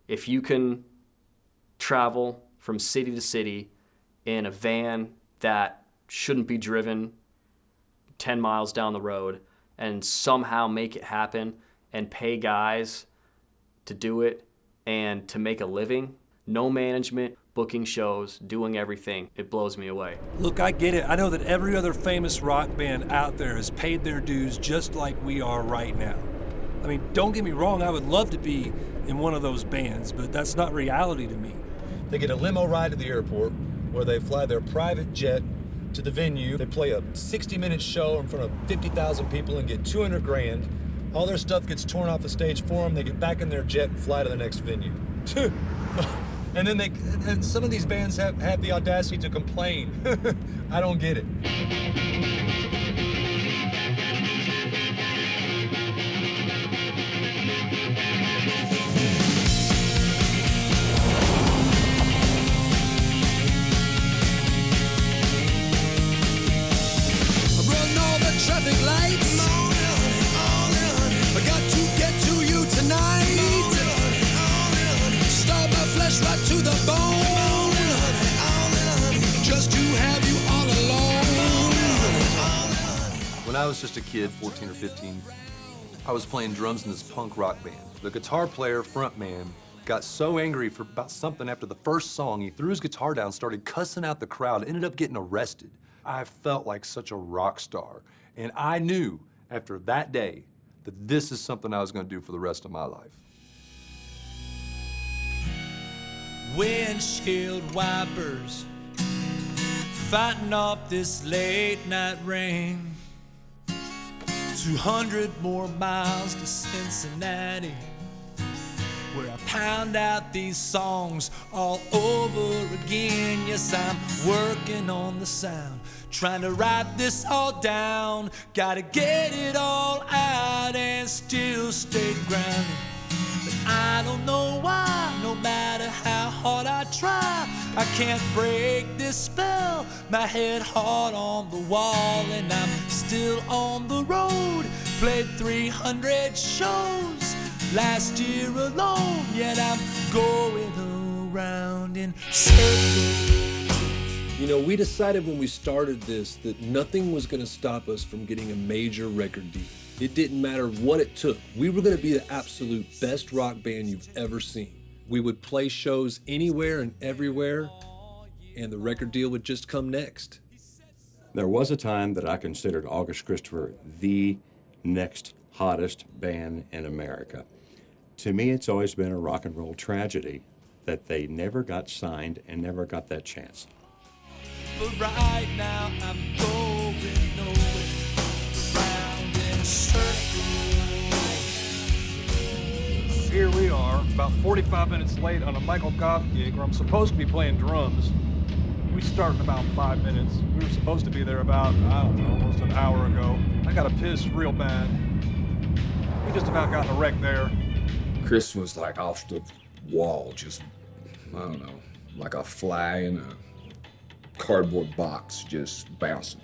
If you can travel from city to city in a van that shouldn't be driven 10 miles down the road and somehow make it happen and pay guys to do it and to make a living, no management, booking shows, doing everything, it blows me away. Look, I get it. I know that every other famous rock band out there has paid their dues just like we are right now. I mean, don't get me wrong, I would love to be in one of those bands, but that's not reality to me. They get a limo ride to the airport where they fly their private jet to the venue. They play a 60-minute show in front of 50,000 people and get $200,000. All their stuff gets torn off the stage for them. They get back in their jet and fly to the next venue. And then some of these bands have the audacity to complain. I don't get it. Traffic lights. I got to get to you tonight. Starve my flesh right to the bone. Just to have you all alone. When I was just a kid, 14 or 15, I was playing drums in this punk rock band. The guitar player, front man, got so angry about something after the first song, he threw his guitar down, started cussing out the crowd, ended up getting arrested. I felt like such a rock star. And I knew after that day that this is something I was going to do for the rest of my life. Windshield wipers, fighting off this late night rain. 200 more miles to Cincinnati, where I pound out these songs all over again. Yes, I'm working on the sound, trying to write this all down. Gotta get it all out and still stay grounded. But I don't know why, no matter how hard I try, I can't break this spell. My head hard on the wall and I'm still on the road. Played 300 shows last year alone, yet I'm going around in circles. You know, we decided when we started this that nothing was going to stop us from getting a major record deal. It didn't matter what it took. We were going to be the absolute best rock band you've ever seen. We would play shows anywhere and everywhere, and the record deal would just come next. There was a time that I considered August Christopher the next hottest band in America. To me, it's always been a rock and roll tragedy that they never got signed and never got that chance. But right now I'm going nowhere, round in circles. Here we are, about 45 minutes late on a Michael Goff gig where I'm supposed to be playing drums. We start in about 5 minutes. We were supposed to be there about, I don't know, almost an hour ago. I got to piss real bad. We just about got in a wreck there. Chris was like off the wall, just, I don't know, like a fly in a cardboard box, just bouncing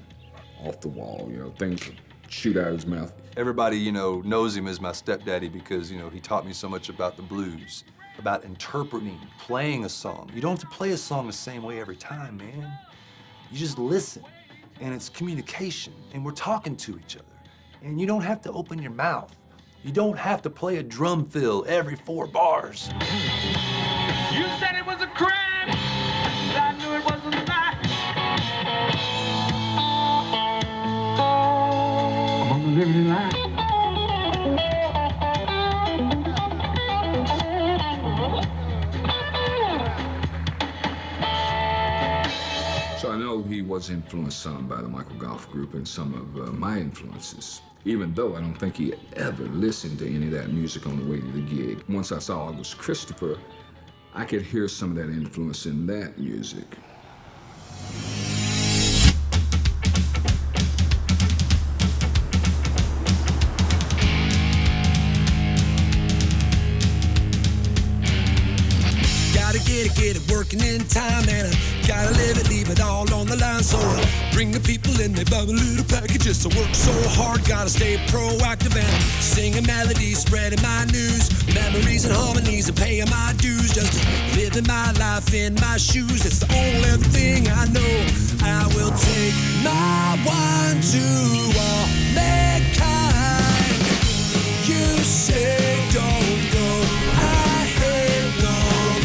off the wall, you know, things would shoot out of his mouth. Everybody, you know, knows him as my stepdaddy because, you know, he taught me so much about the blues, about interpreting, playing a song. You don't have to play a song the same way every time, man. You just listen, and it's communication, and we're talking to each other. And you don't have to open your mouth. You don't have to play a drum fill every 4 bars. You said it was a crime, but I knew it wasn't a lie. I'm a living lie. So I know he was influenced some by the Michael Goff group and some of my influences, even though I don't think he ever listened to any of that music on the way to the gig. Once I saw August Christopher, I could hear some of that influence in that music. Gotta get it working in time, and Gotta live it, leave it all on the line. So bring the people in, they buy the little packages. So work so hard, gotta stay proactive and singing melodies, spreading my news, memories and harmonies, and paying my dues. Just living my life in my shoes. It's the only thing I know. I will take my wine to all mankind. You say don't go, I hate the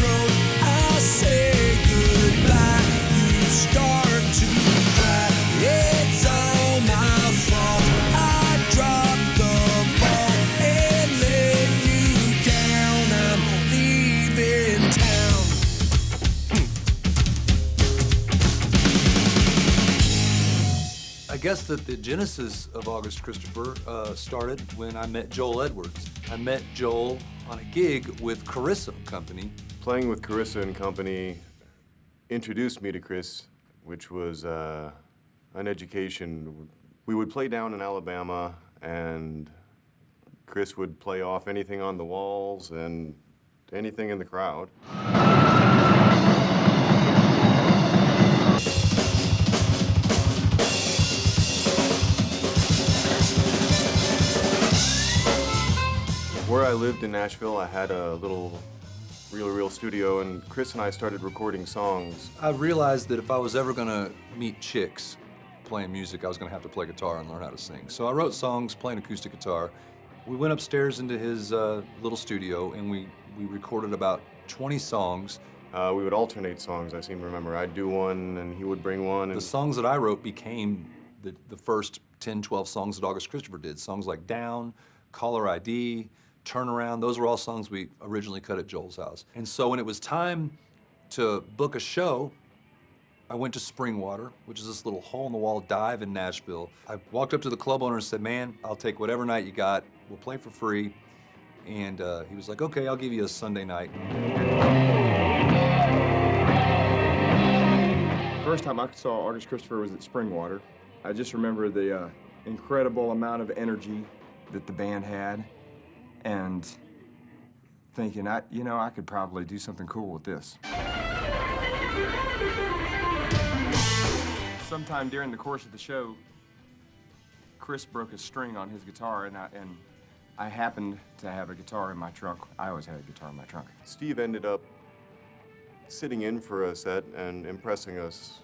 road. I say goodbye, you start to cry. It's all my fault. I dropped the ball and let you down. I'm leaving town. I guess that the genesis of August Christopher started when I met Joel Edwards. I met Joel on a gig with Carissa Company. Playing with Carissa and Company introduced me to Chris, which was an education. We would play down in Alabama, and Chris would play off anything on the walls and anything in the crowd. Where I lived in Nashville, I had a little reel-to-reel studio, and Chris and I started recording songs. I realized that if I was ever gonna meet chicks playing music, I was gonna have to play guitar and learn how to sing. So I wrote songs playing acoustic guitar. We went upstairs into his little studio, and we recorded about 20 songs. We would alternate songs, I seem to remember. I'd do one, and he would bring one. And the songs that I wrote became the first 10, 12 songs that August Christopher did. Songs like Down, Caller ID, Turnaround, those were all songs we originally cut at Joel's house. And so when it was time to book a show, I went to Springwater, which is this little hole-in-the-wall dive in Nashville. I walked up to the club owner and said, man, I'll take whatever night you got. We'll play for free. And he was like, okay, I'll give you a Sunday night. First time I saw August Christopher was at Springwater. I just remember the incredible amount of energy that the band had, and thinking, I could probably do something cool with this. Sometime during the course of the show, Chris broke a string on his guitar, and I happened to have a guitar in my trunk. I always had a guitar in my trunk. Steve ended up sitting in for a set and impressing us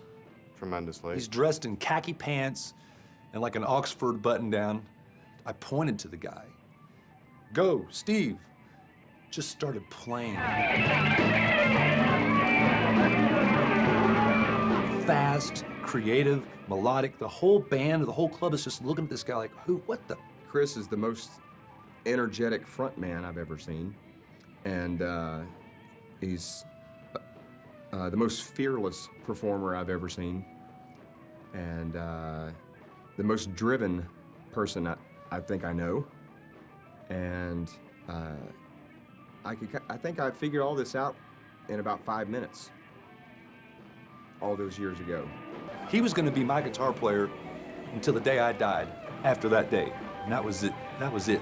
tremendously. He's dressed in khaki pants and like an Oxford button-down. I pointed to the guy. Go, Steve. Just started playing. Fast, creative, melodic. The whole band, the whole club is just looking at this guy like, who, what the? Chris is the most energetic front man I've ever seen. And he's the most fearless performer I've ever seen. And the most driven person I think I know. And I think I figured all this out in about 5 minutes, all those years ago. He was gonna be my guitar player until the day I died, after that day. And that was it. That was it.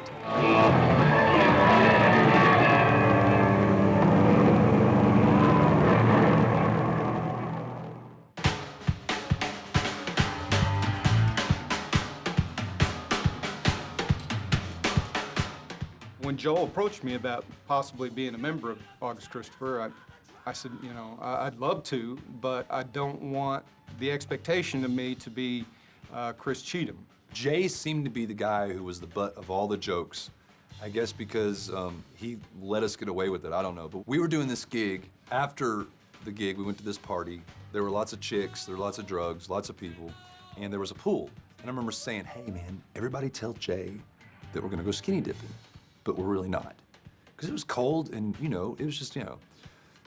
When Joel approached me about possibly being a member of August Christopher, I said, I'd love to, but I don't want the expectation of me to be Chris Cheatham. Jay seemed to be the guy who was the butt of all the jokes. I guess because he let us get away with it, I don't know. But we were doing this gig. After the gig, we went to this party. There were lots of chicks, there were lots of drugs, lots of people, and there was a pool. And I remember saying, hey man, everybody tell Jay that we're gonna go skinny dipping, but we're really not. Because it was cold and, it was just,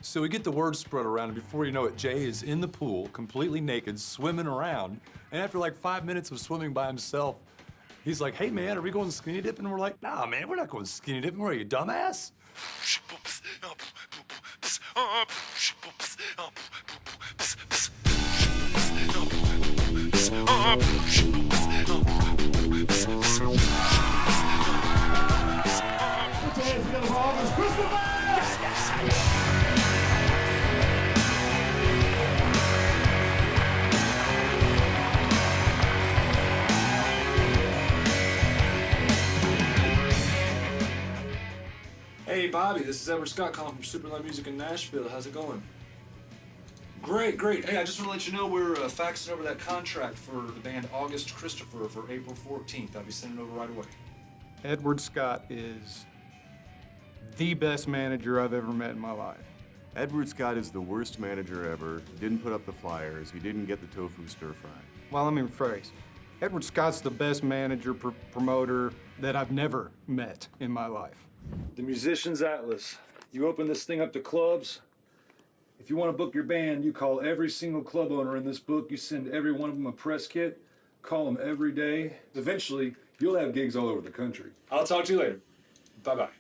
So we get the word spread around, and before you know it, Jay is in the pool, completely naked, swimming around. And after like 5 minutes of swimming by himself, he's like, hey man, are we going skinny dipping? And we're like, nah man, we're not going skinny dipping. What are you, dumbass? Bobby, this is Edward Scott calling from Super Loud Music in Nashville. How's it going? Great, great. Hey, I just want to let you know we're faxing over that contract for the band August Christopher for April 14th. I'll be sending it over right away. Edward Scott is the best manager I've ever met in my life. Edward Scott is the worst manager ever. He didn't put up the flyers. He didn't get the tofu stir fry. Well, let me rephrase. Edward Scott's the best manager, promoter that I've never met in my life. The Musician's Atlas. You open this thing up to clubs. If you want to book your band, you call every single club owner in this book. You send every one of them a press kit. Call them every day. Eventually, you'll have gigs all over the country. I'll talk to you later. Bye-bye.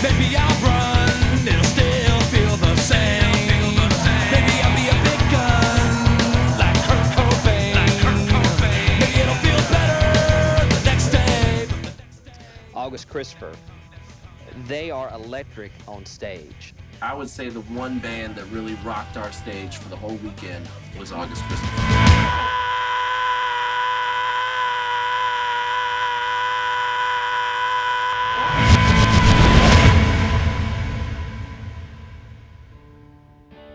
Maybe I'll run, it'll still feel the same. Maybe I'll be a big gun, like Kurt Cobain. Maybe it'll feel better the next day. August Christopher, they are electric on stage. I would say the one band that really rocked our stage for the whole weekend was August Christopher.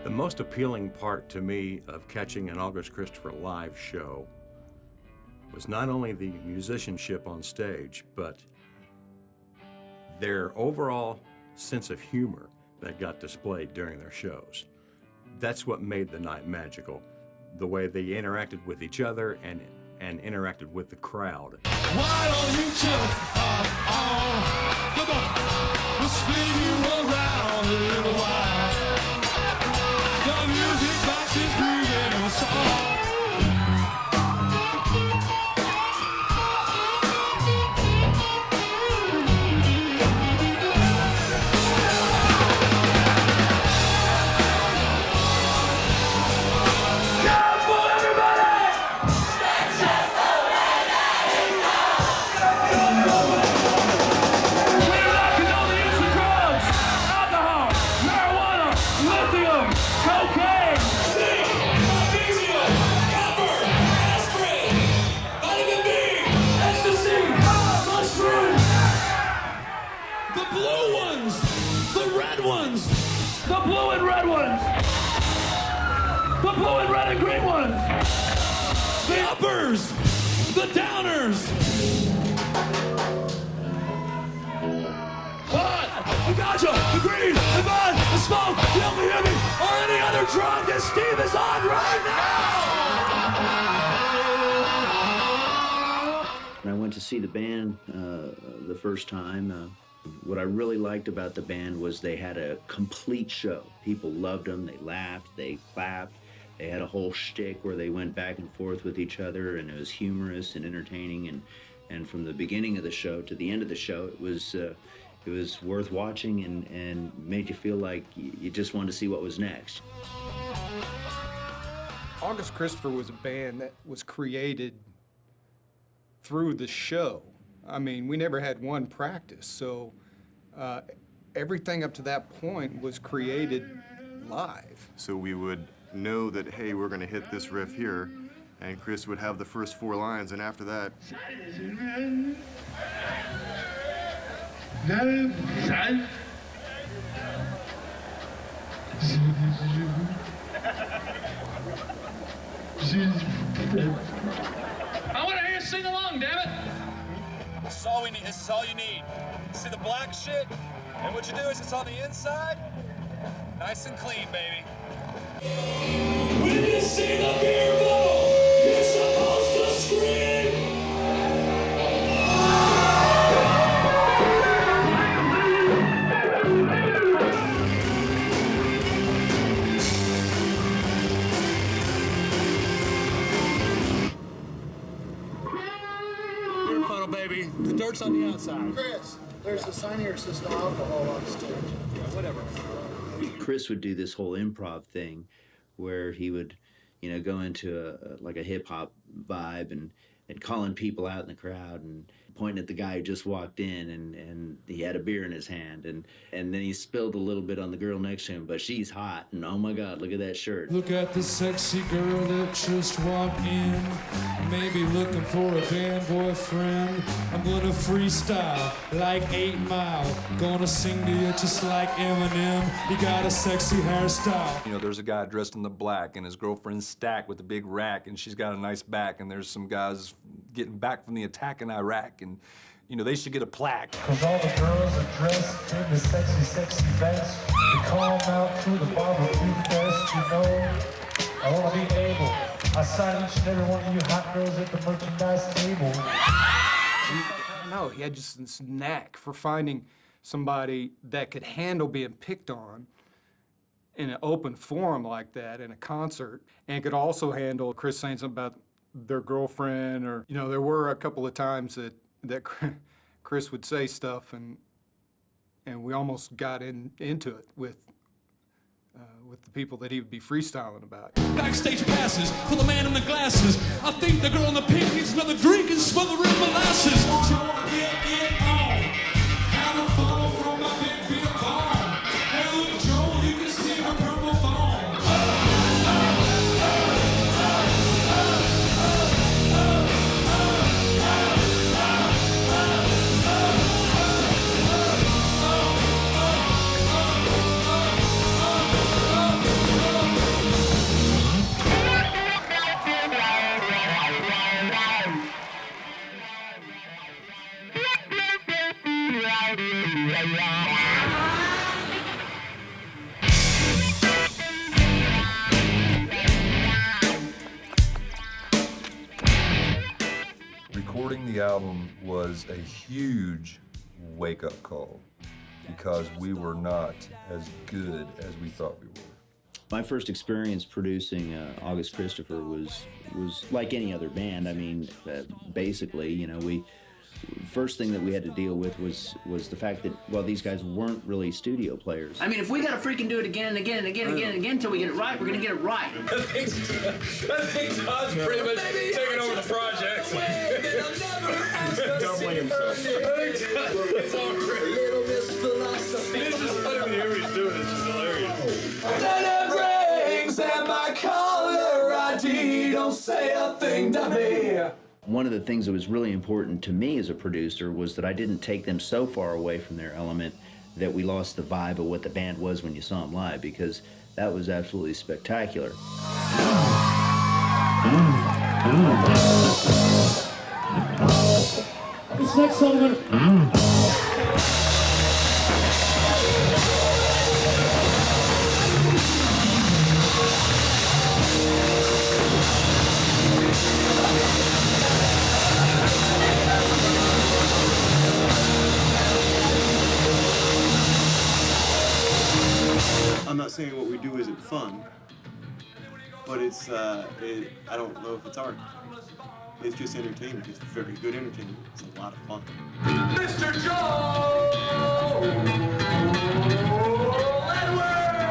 The most appealing part to me of catching an August Christopher live show was not only the musicianship on stage, but their overall sense of humor that got displayed during their shows. That's what made the night magical, the way they interacted with each other and interacted with the crowd. Why don't you jump on? Come on, we'll spin you around a little while. The music box is moving us all. The uppers, the downers. The gotcha, the green, the bud, the smoke, the only heavy, or any other drug that Steve is on right now. When I went to see the band the first time, what I really liked about the band was they had a complete show. People loved them, they laughed, they clapped. They had a whole shtick where they went back and forth with each other, and it was humorous and entertaining. And from the beginning of the show to the end of the show, it was worth watching and made you feel like you just wanted to see what was next. August Christopher was a band that was created through the show. I mean, we never had one practice, so everything up to that point was created live. So we would know that, hey, we're going to hit this riff here, and Chris would have the first 4 lines, and after that... I want to hear you sing along, damn it! This is all we need. This is all you need. See the black shit? And what you do is it's on the inside, nice and clean, baby. When you see the beer bottle, you're supposed to scream. Beer funnel, baby. The dirt's on the outside. Chris, there's a sign here that says no alcohol on stage. Yeah, whatever. Chris would do this whole improv thing where he would, go into like a hip hop vibe, and and calling people out in the crowd and pointing at the guy who just walked in, and he had a beer in his hand, and then he spilled a little bit on the girl next to him, but she's hot, and oh my God, look at that shirt. Look at the sexy girl that just walked in, maybe looking for a band boyfriend. I'm gonna freestyle like 8 Mile, gonna sing to you just like Eminem. You got a sexy hairstyle. You know, there's a guy dressed in the black, and his girlfriend's stacked with a big rack, and she's got a nice back, and there's some guys getting back from the attack in Iraq, and you know, they should get a plaque. Cause all the girls are dressed in the sexy, sexy vest. We call them out to the barbecue fest, you know. I wanna be able. I sign each and every one of you hot girls at the merchandise table. I don't know, he had just this knack for finding somebody that could handle being picked on in an open forum like that, in a concert, and could also handle Chris saying something about their girlfriend, or, you know, there were a couple of times that Chris would say stuff, and we almost got into it with the people that he would be freestyling about. Backstage passes for the man in the glasses. I think the girl in the pink needs another drink and smother in molasses. Don't you wanna get it on? Have a fall from my big beer bong. Hey, look, Joe, you can see my purple phone. Recording the album was a huge wake-up call because we were not as good as we thought we were. My first experience producing August Christopher was like any other band. I mean, basically, you know, first thing that we had to deal with was the fact that, well, these guys weren't really studio players. I mean, if we gotta freaking do it again and again and again and again and again until we get it right, we're gonna get it right. I think Todd's pretty much taking over the project. Don't blame himself. It's all great. It's just funny to hear he's doing it. It's just hilarious. Rings and my caller ID don't say a thing to me. One of the things that was really important to me as a producer was that I didn't take them so far away from their element that we lost the vibe of what the band was when you saw them live, because that was absolutely spectacular. This next song, I'm not saying what we do isn't fun, but it's, I don't know if it's art. It's just entertainment. It's very good entertainment. It's a lot of fun. Mr. Joe Edwards!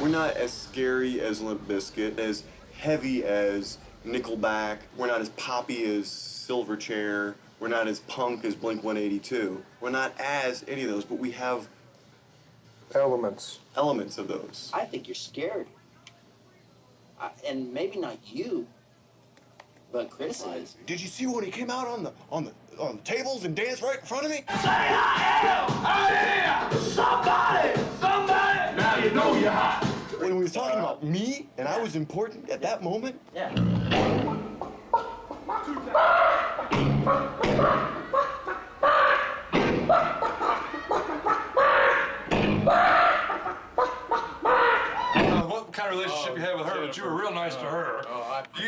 We're not as scary as Limp Bizkit, as heavy as Nickelback. We're not as poppy as Silverchair. We're not as punk as Blink-182. We're not as any of those, but we have elements of those. I think you're scared. And maybe not you, but criticize. Did you see when he came out on the tables and danced right in front of me? Say I am somebody! Now you know you're hot. When he was talking about me and I was important at that moment? Yeah. What kind of relationship you had with her, but you were real nice to her.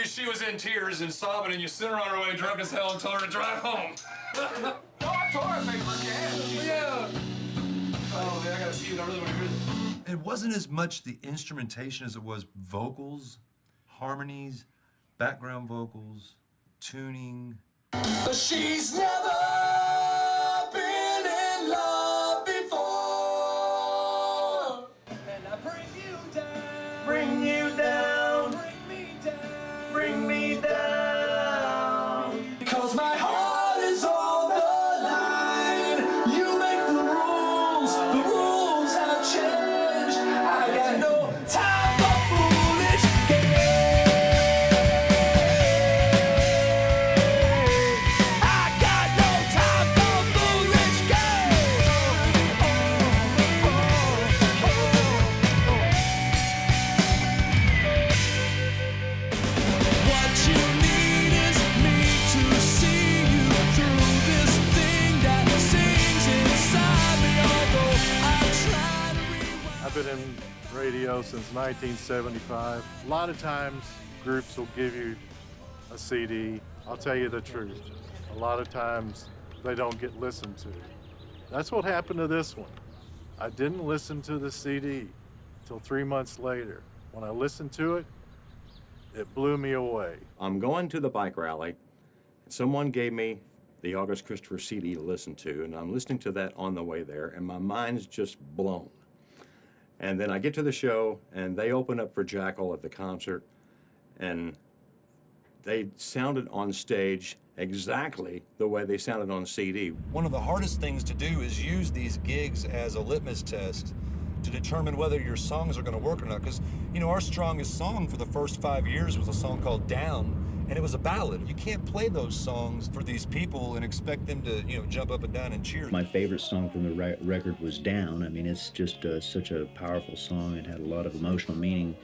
She was in tears and sobbing, and you sent her on her way drunk as hell and told her to drive home. I told her, make her gas. Yeah. Oh, man, I gotta pee, I really want to hear this. It wasn't as much the instrumentation as it was vocals, harmonies, background vocals, tuning. She's never been in love before. And I bring you down. radio since 1975. A lot of times, groups will give you a CD. I'll tell you the truth. A lot of times, they don't get listened to. That's what happened to this one. I didn't listen to the CD till 3 months later. When I listened to it, it blew me away. I'm going to the bike rally. Someone gave me the August Christopher CD to listen to, and I'm listening to that on the way there, and my mind's just blown. And then I get to the show, and they open up for Jackal at the concert, and they sounded on stage exactly the way they sounded on CD. One of the hardest things to do is use these gigs as a litmus test to determine whether your songs are going to work or not. Because, you know, our strongest song for the first 5 years was a song called Down, and it was a ballad. You can't play those songs for these people and expect them to, you know, jump up and down and cheer. My favorite song from the record was Down. I mean, it's just such a powerful song. It had a lot of emotional meaning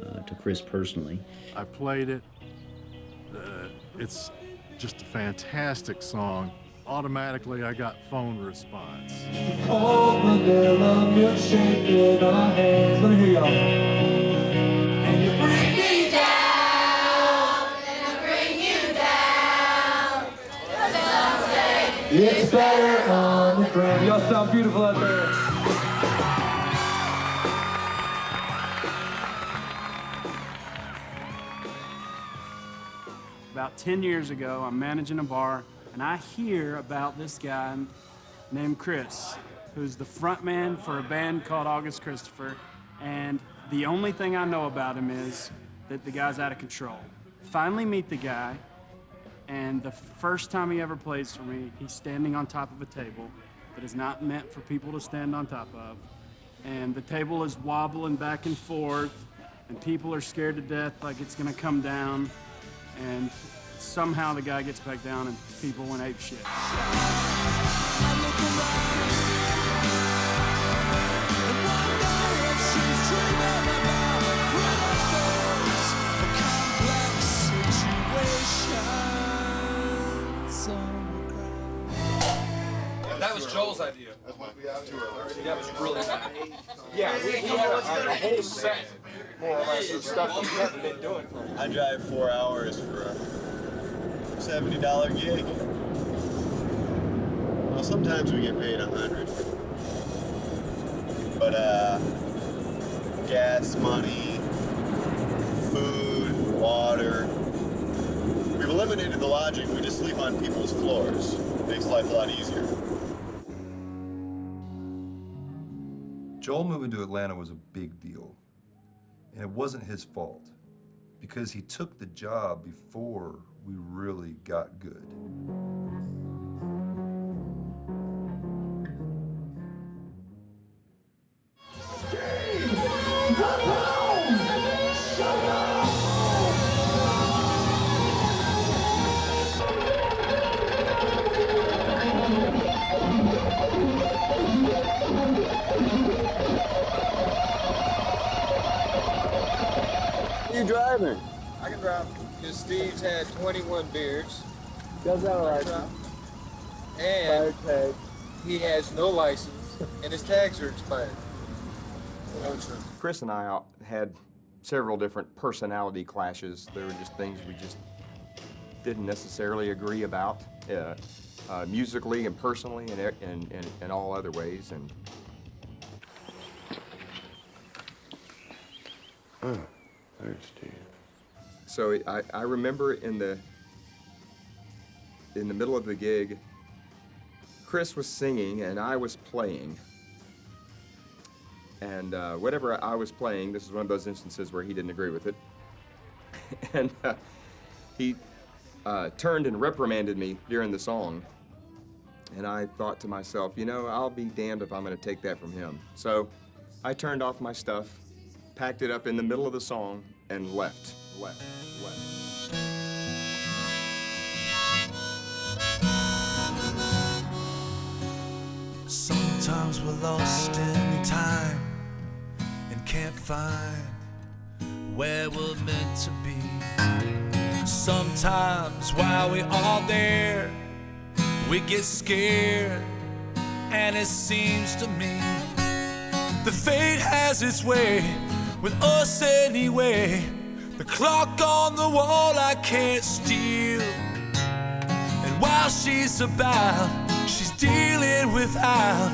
to Chris personally. I played it. It's just a fantastic song. Automatically, I got phone response. Oh, Mandela, milkshake in our hands. Let me hear y'all. And you bring me down, and I bring you down. Someday it's better on the ground. Y'all sound beautiful out there. About 10 years ago, I'm managing a bar, and I hear about this guy named Chris, who's the front man for a band called August Christopher, and the only thing I know about him is that the guy's out of control. Finally meet the guy, and the first time he ever plays for me, he's standing on top of a table that is not meant for people to stand on top of, and the table is wobbling back and forth, and people are scared to death like it's gonna come down, and somehow the guy gets back down and people went ape shit. That was Joel's idea. That was really bad. Yeah, we had a whole set, more or less, of stuff that we haven't been doing for a while. I drive 4 hours for a $70 gig. Well, sometimes we get paid $100. But gas money, food, water. We've eliminated the lodging. We just sleep on people's floors. Makes life a lot easier. Joel moving to Atlanta was a big deal, and it wasn't his fault because he took the job before we really got good. You driving? I can drive. Because Steve's had 21 beers. Does that right? And he has no license, and his tags are expired. Chris and I had several different personality clashes. There were just things we just didn't necessarily agree about, musically and personally and all other ways. And oh, there's Steve. So I remember in the middle of the gig, Chris was singing and I was playing. And whatever I was playing, this is one of those instances where he didn't agree with it. And he turned and reprimanded me during the song. And I thought to myself, you know, I'll be damned if I'm going to take that from him. So I turned off my stuff, packed it up in the middle of the song, and left. Sometimes we're lost in time and can't find where we're meant to be. Sometimes while we're all there, we get scared, and it seems to me the fate has its way with us anyway. The clock on the wall I can't steal. And while she's about, she's dealing without.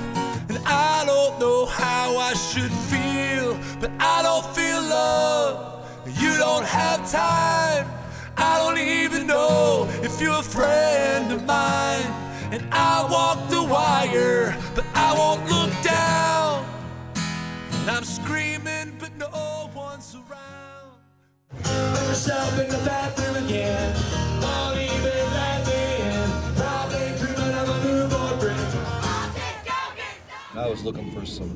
And I don't know how I should feel, but I don't feel love. You don't have time. I don't even know if you're a friend of mine. And I walk the wire, but I won't look down. And I'm screaming, but no one's around. Put yourself in the bathroom again. Won't even let me in. Probably dreaming of a new boyfriend. I was looking for some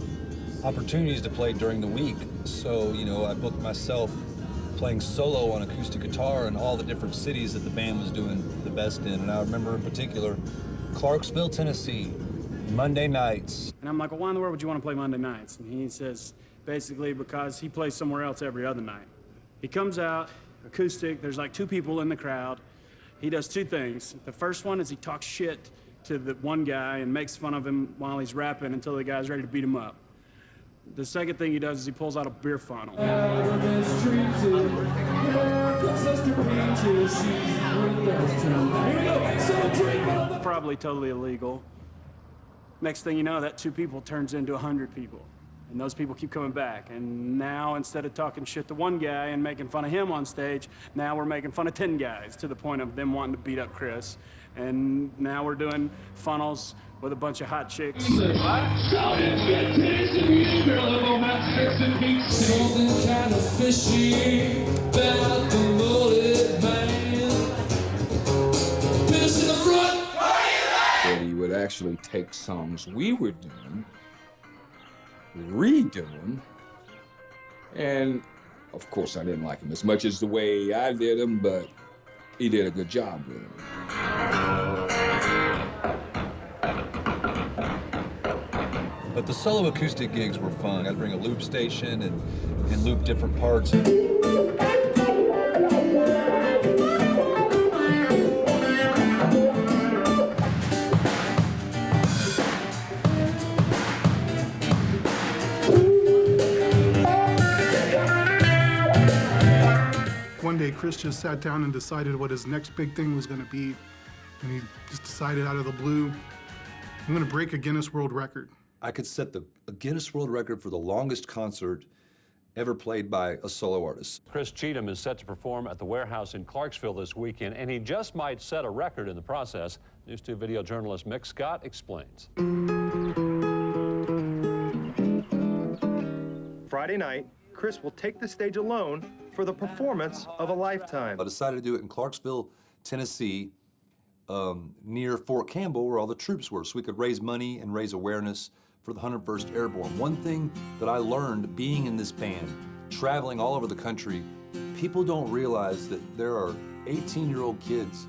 opportunities to play during the week, so, you know, I booked myself playing solo on acoustic guitar in all the different cities that the band was doing the best in. And I remember in particular, Clarksville, Tennessee, Monday nights. And I'm like, well, why in the world would you want to play Monday nights? And he says, basically because he plays somewhere else every other night. He comes out, acoustic, there's like 2 people in the crowd. He does 2 things. The first one is he talks shit to the one guy and makes fun of him while he's rapping until the guy's ready to beat him up. The second thing he does is he pulls out a beer funnel. Probably totally illegal. Next thing you know, that 2 people turns into 100 people. And those people keep coming back. And now, instead of talking shit to one guy and making fun of him on stage, now we're making fun of 10 guys to the point of them wanting to beat up Chris. And now we're doing funnels with a bunch of hot chicks. Something kind of fishy about the mullet man. Piss in the front. That he would actually take songs we were doing, redo them, and of course I didn't like him as much as the way I did them, but he did a good job with them. But the solo acoustic gigs were fun. I'd bring a loop station and loop different parts. One day, Chris just sat down and decided what his next big thing was going to be. And he just decided out of the blue, I'm going to break a Guinness World Record. I could set a Guinness World Record for the longest concert ever played by a solo artist. Chris Cheatham is set to perform at the Warehouse in Clarksville this weekend, and he just might set a record in the process. News 2 video journalist Mick Scott explains. Friday night, Chris will take the stage alone for the performance of a lifetime. I decided to do it in Clarksville, Tennessee, near Fort Campbell, where all the troops were, so we could raise money and raise awareness for the 101st Airborne. One thing that I learned being in this band, traveling all over the country, people don't realize that there are 18-year-old kids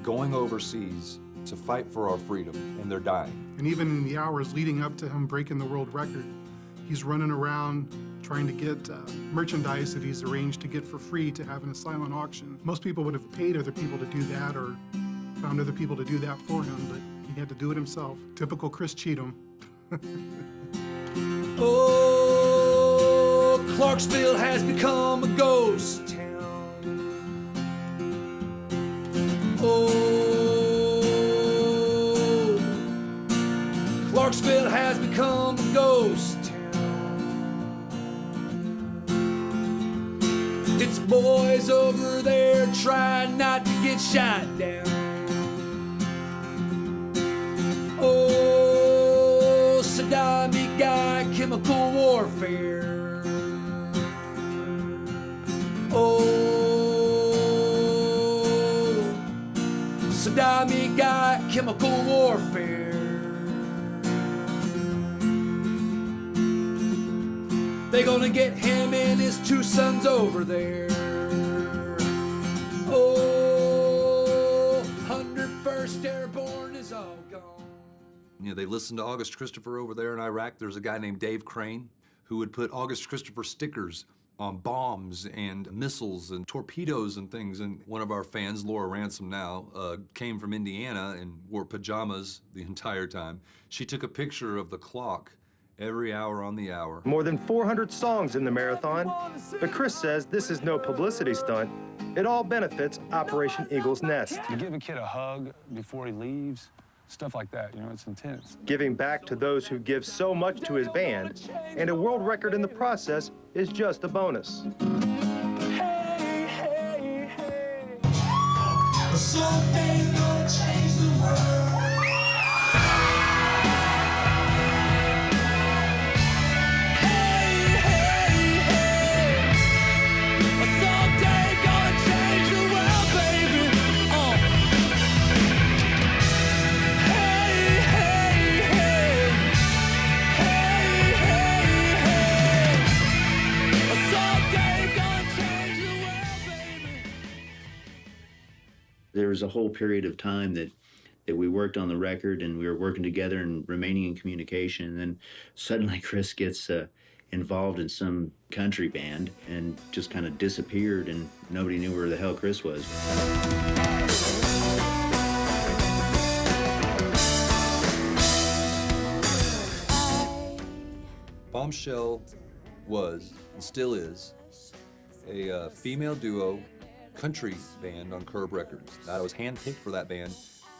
going overseas to fight for our freedom, and they're dying. And even in the hours leading up to him breaking the world record, he's running around trying to get merchandise that he's arranged to get for free to have in a silent auction. Most people would have paid other people to do that or found other people to do that for him, but he had to do it himself. Typical Chris Cheatham. Oh, Clarksville has become a ghost town. Oh, Clarksville has become a ghost town. It's boys over there trying not to get shot down. Oh, Saddam guy, chemical warfare. Oh, Saddam guy, chemical warfare. They gonna get him and his 2 sons over there. Oh, 101st Airborne is all gone. You know, they listened to August Christopher over there in Iraq. There's a guy named Dave Crane who would put August Christopher stickers on bombs and missiles and torpedoes and things. And one of our fans, Laura Ransom now, came from Indiana and wore pajamas the entire time. She took a picture of the clock every hour on the hour. More than 400 songs in the marathon, but Chris says this is no publicity stunt. It all benefits Operation Eagle's Nest. You give a kid a hug before he leaves, stuff like that, you know, it's intense. Giving back to those who give so much to his band, and a world record in the process is just a bonus. Something gonna change the world. There was a whole period of time that we worked on the record and we were working together and remaining in communication. And then suddenly Chris gets involved in some country band and just kind of disappeared, and nobody knew where the hell Chris was. Bombshell was, and still is, a female duo country band on Curb Records. I was handpicked for that band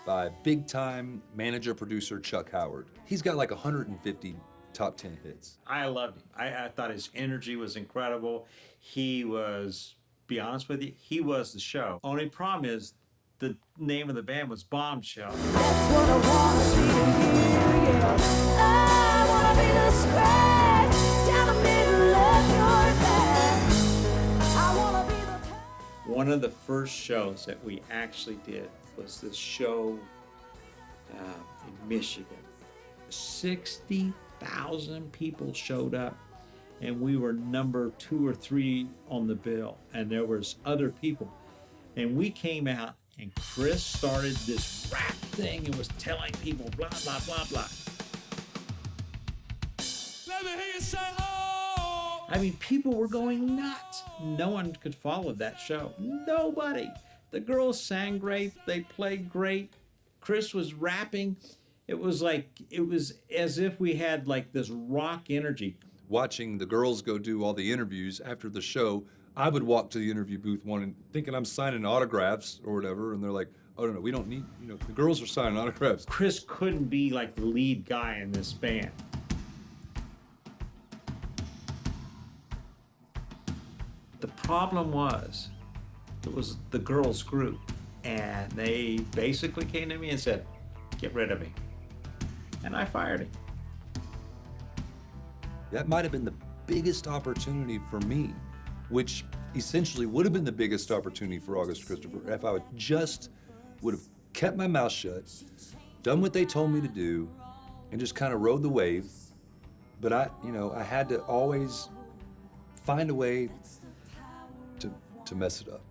by big-time manager-producer Chuck Howard. He's got like 150 top 10 hits. I loved him. I thought his energy was incredible. He was, be honest with you, he was the show. Only problem is the name of the band was Bombshell. That's what I want to hear, yeah. I want to be the scratch down the middle of your back. I want to be the... One of the first shows that we actually did was this show in Michigan. 60,000 people showed up, and we were number 2 or 3 on the bill, and there was other people. And we came out, and Chris started this rap thing and was telling people blah, blah, blah, blah. Let me hear you say, oh! I mean, people were going nuts. No one could follow that show. Nobody. The girls sang great. They played great. Chris was rapping. It was as if we had like this rock energy. Watching the girls go do all the interviews after the show, I would walk to the interview booth thinking I'm signing autographs or whatever, and they're like, oh, no, we don't need, the girls are signing autographs. Chris couldn't be like the lead guy in this band. The problem was, it was the girls' group, and they basically came to me and said, get rid of me. And I fired him. That might have been the biggest opportunity for me, which essentially would have been the biggest opportunity for August Christopher if I would have kept my mouth shut, done what they told me to do, and just kind of rode the wave. But I had to always find a way to mess it up.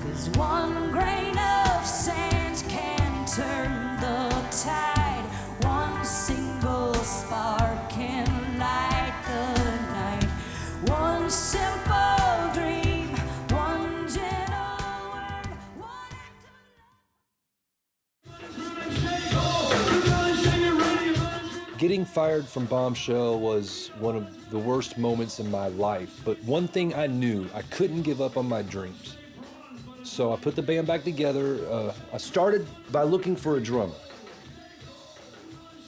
There's one grain of sand can turn the tide. One single spark can light the night. One simple dream, one gentle word, Getting fired from Bombshell was one of the worst moments in my life, but one thing I knew, I couldn't give up on my dreams. So I put the band back together. I started by looking for a drummer,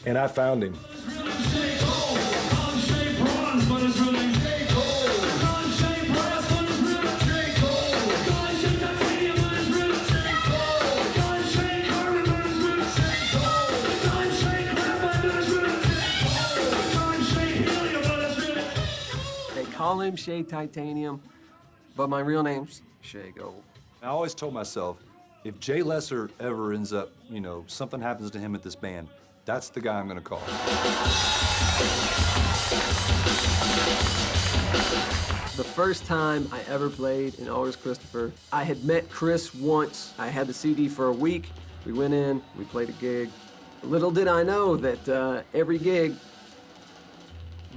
and I found him. Call him Shay Titanium, but my real name's Shay Gold. I always told myself, if Jay Lesser ever ends up, something happens to him at this band, that's the guy I'm gonna call. The first time I ever played in August Christopher, I had met Chris once. I had the CD for a week. We went in, we played a gig. Little did I know that every gig,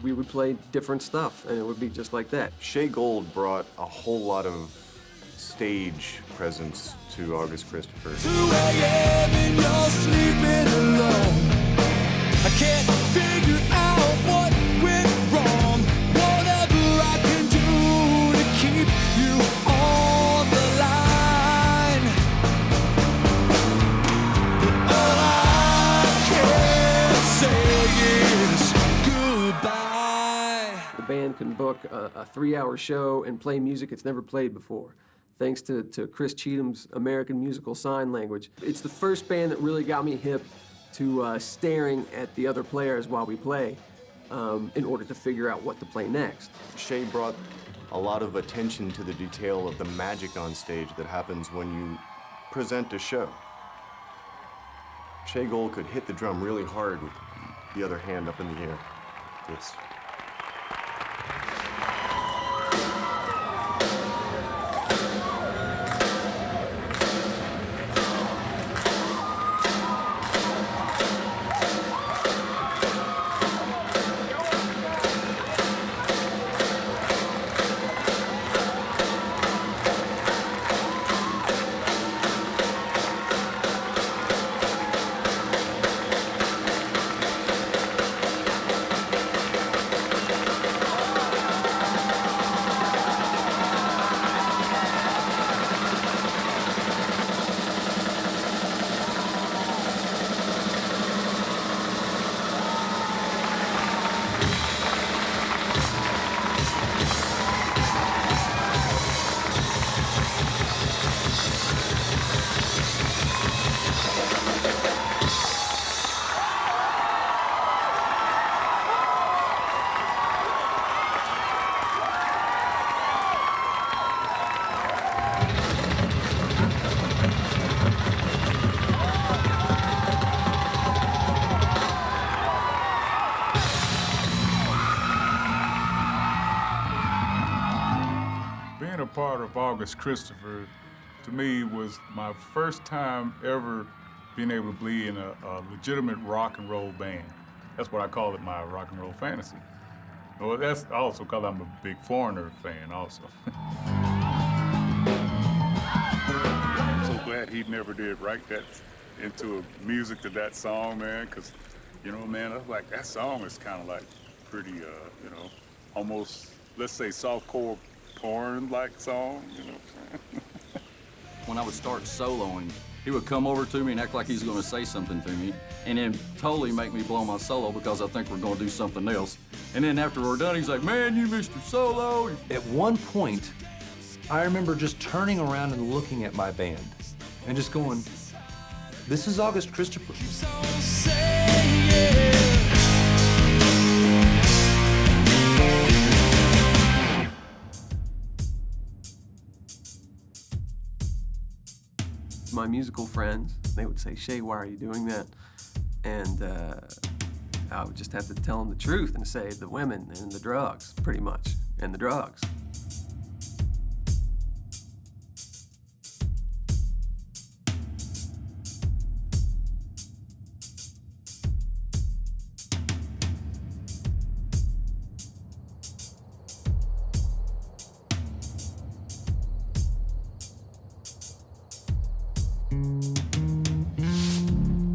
we would play different stuff, and it would be just like that. Shay Gold brought a whole lot of stage presence to August Christopher. 2 a.m. and you're sleeping alone. I can't band can book a 3-hour show and play music it's never played before, thanks to Chris Cheatham's American Musical Sign Language. It's the first band that really got me hip to staring at the other players while we play in order to figure out what to play next. Shay brought a lot of attention to the detail of the magic on stage that happens when you present a show. Shay Gold could hit the drum really hard with the other hand up in the air. This. Part of August Christopher, to me, was my first time ever being able to be in a legitimate rock and roll band. That's what I call it, my rock and roll fantasy. Well, that's also because I'm a big Foreigner fan also. I'm so glad he never did write that into a music to that song, man, because, you know, man, I was like, that song is kind of like pretty, you know, almost, let's say, softcore porn-like song, you know what I'm saying? When I would start soloing, he would come over to me and act like he's going to say something to me, and then totally make me blow my solo because I think we're going to do something else. And then after we're done, he's like, man, you missed your solo. At one point, I remember just turning around and looking at my band and just going, this is August Christopher. My musical friends, they would say, Shay, why are you doing that? And I would just have to tell them the truth and say the women and the drugs, pretty much, and the drugs.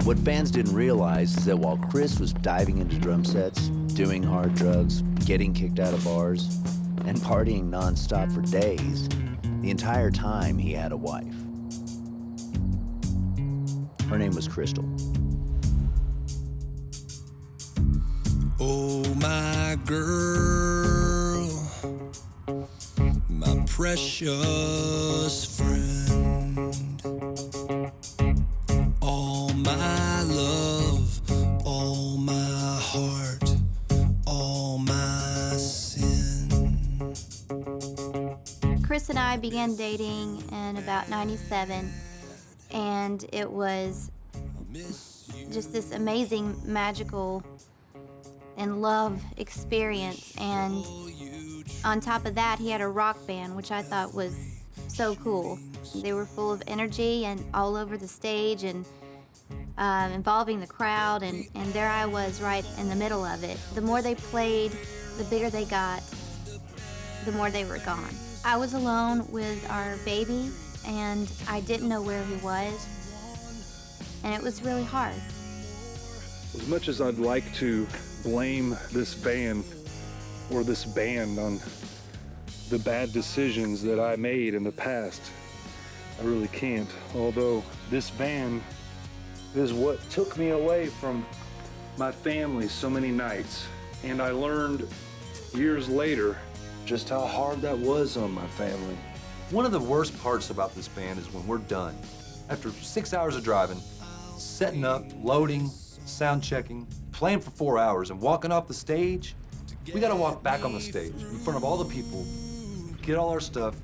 What fans didn't realize is that while Chris was diving into drum sets, doing hard drugs, getting kicked out of bars, and partying nonstop for days, the entire time he had a wife. Her name was Crystal. Oh, my girl, my precious friend, all my love, all my heart, all my sin. Chris and I began dating in about '97, and it was just this amazing, magical, and love experience. And on top of that, he had a rock band, which I thought was so cool. They were full of energy and all over the stage and involving the crowd, and there I was right in the middle of it. The more they played, the bigger they got, the more they were gone. I was alone with our baby, and I didn't know where he was, and it was really hard. As much as I'd like to blame this band or this band on the bad decisions that I made in the past, I really can't. Although this band is what took me away from my family so many nights, and I learned years later just how hard that was on my family. One of the worst parts about this band is when we're done. After 6 hours of driving, setting up, loading, sound checking, playing for 4 hours, and walking off the stage, we gotta walk back on the stage in front of all the people, get all our stuff,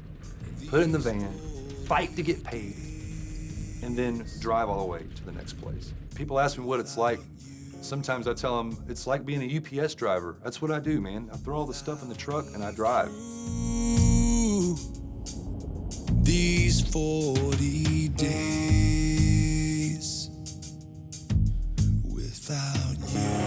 put it in the van, fight to get paid, and then drive all the way to the next place. People ask me what it's like. Sometimes I tell them it's like being a UPS driver. That's what I do, man. I throw all the stuff in the truck and I drive. These 40 days without you.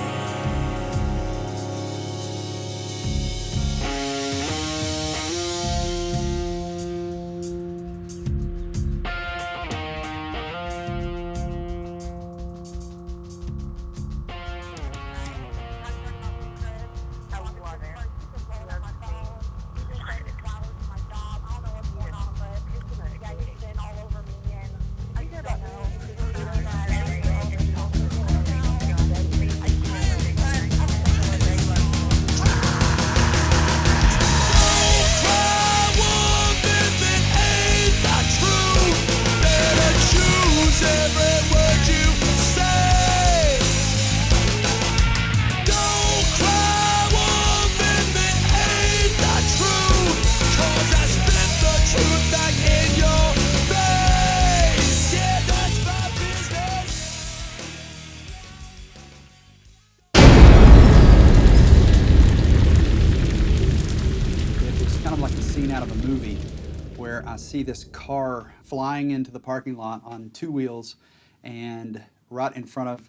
I see this car flying into the parking lot on two wheels, and right in front of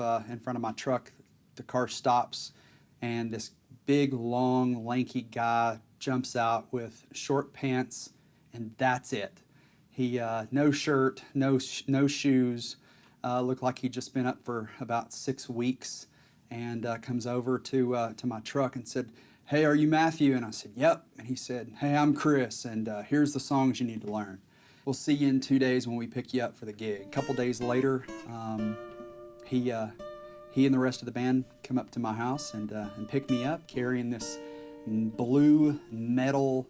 my truck, the car stops, and this big, long, lanky guy jumps out with short pants, and that's it. He no shirt, no shoes, looked like he'd just been up for about 6 weeks, and comes over to my truck and said, "Hey, are you Matthew?" And I said, "Yep." And he said, "Hey, I'm Chris, and here's the songs you need to learn. We'll see you in 2 days when we pick you up for the gig." A couple days later, he and the rest of the band come up to my house and pick me up, carrying this blue metal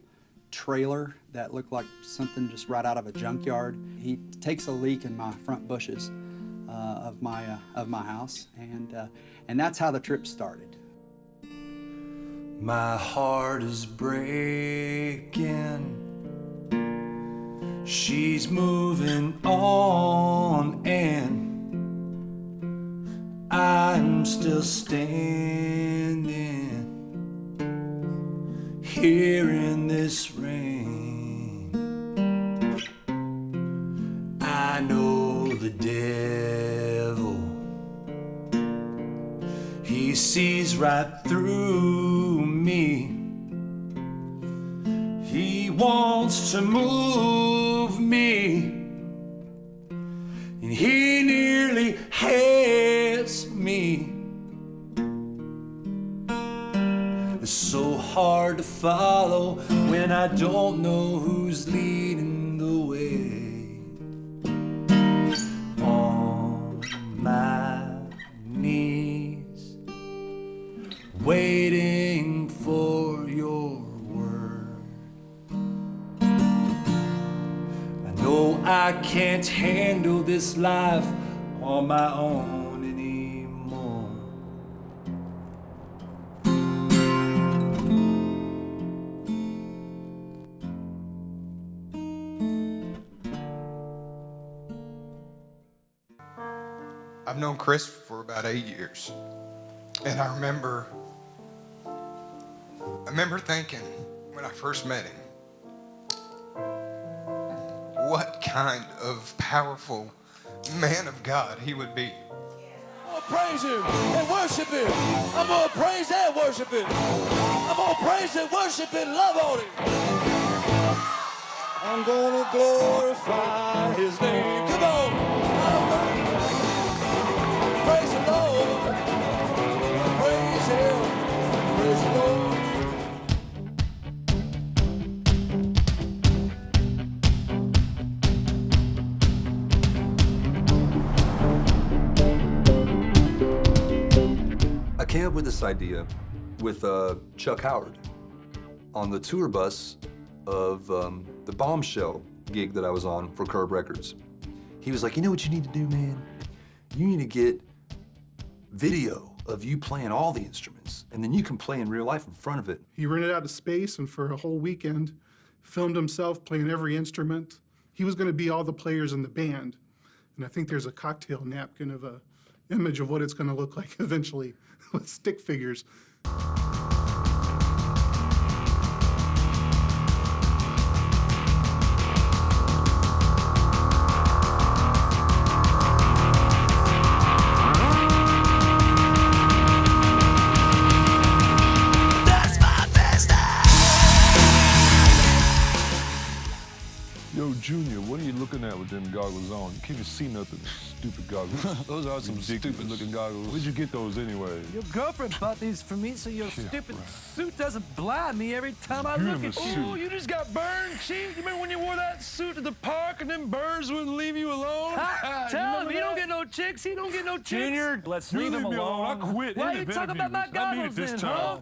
trailer that looked like something just right out of a junkyard. He takes a leak in my front bushes of my house, and that's how the trip started. My heart is breaking. She's moving on, and I'm still standing here in this rain. I know the devil, he sees right through me. He wants to move me, and he nearly has me. It's so hard to follow when I don't know who's leading the way. On my knees, waiting for your word. I know I can't handle this life on my own anymore. I've known Chris for about 8 years, and I remember thinking when I first met him, what kind of powerful man of God he would be. I'm gonna praise him and worship him. I'm gonna praise and worship him. I'm gonna praise and worship and love on him. I'm gonna glorify his name. Come on. I'm gonna praise the Lord. Praise him. Praise the Lord. I came up with this idea with Chuck Howard. on the tour bus of the Bombshell gig that I was on for Curb Records. He was like, you know what you need to do, man? You need to get video of you playing all the instruments, and then you can play in real life in front of it. He rented out a space and for a whole weekend filmed himself playing every instrument. He was going to be all the players in the band. And I think there's a cocktail napkin of a image of what it's going to look like eventually with stick figures. Yo, Junior, what are you looking at with them goggles on? You can't even see nothing, stupid goggles. Those are some stupid-looking goggles. Where'd you get those anyway? Your girlfriend bought these for me so your stupid suit doesn't blind me every time I look at you. Oh, you just got burned, Chief? You remember when you wore that suit to the park and them birds wouldn't leave you alone? Tell him he don't get no chicks. He don't get no chicks. Junior, let's you leave him me alone. I quit. Why are you talking about my goggles then, huh?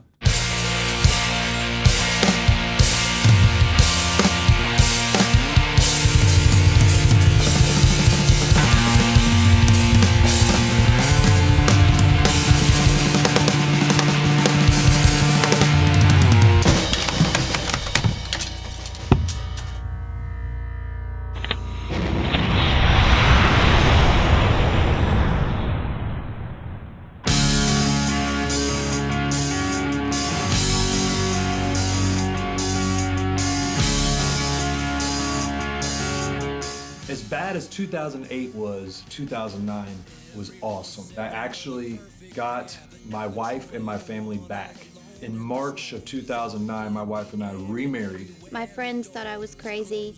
As bad as 2008 was, 2009 was awesome. I actually got my wife and my family back. In March of 2009, my wife and I remarried. My friends thought I was crazy.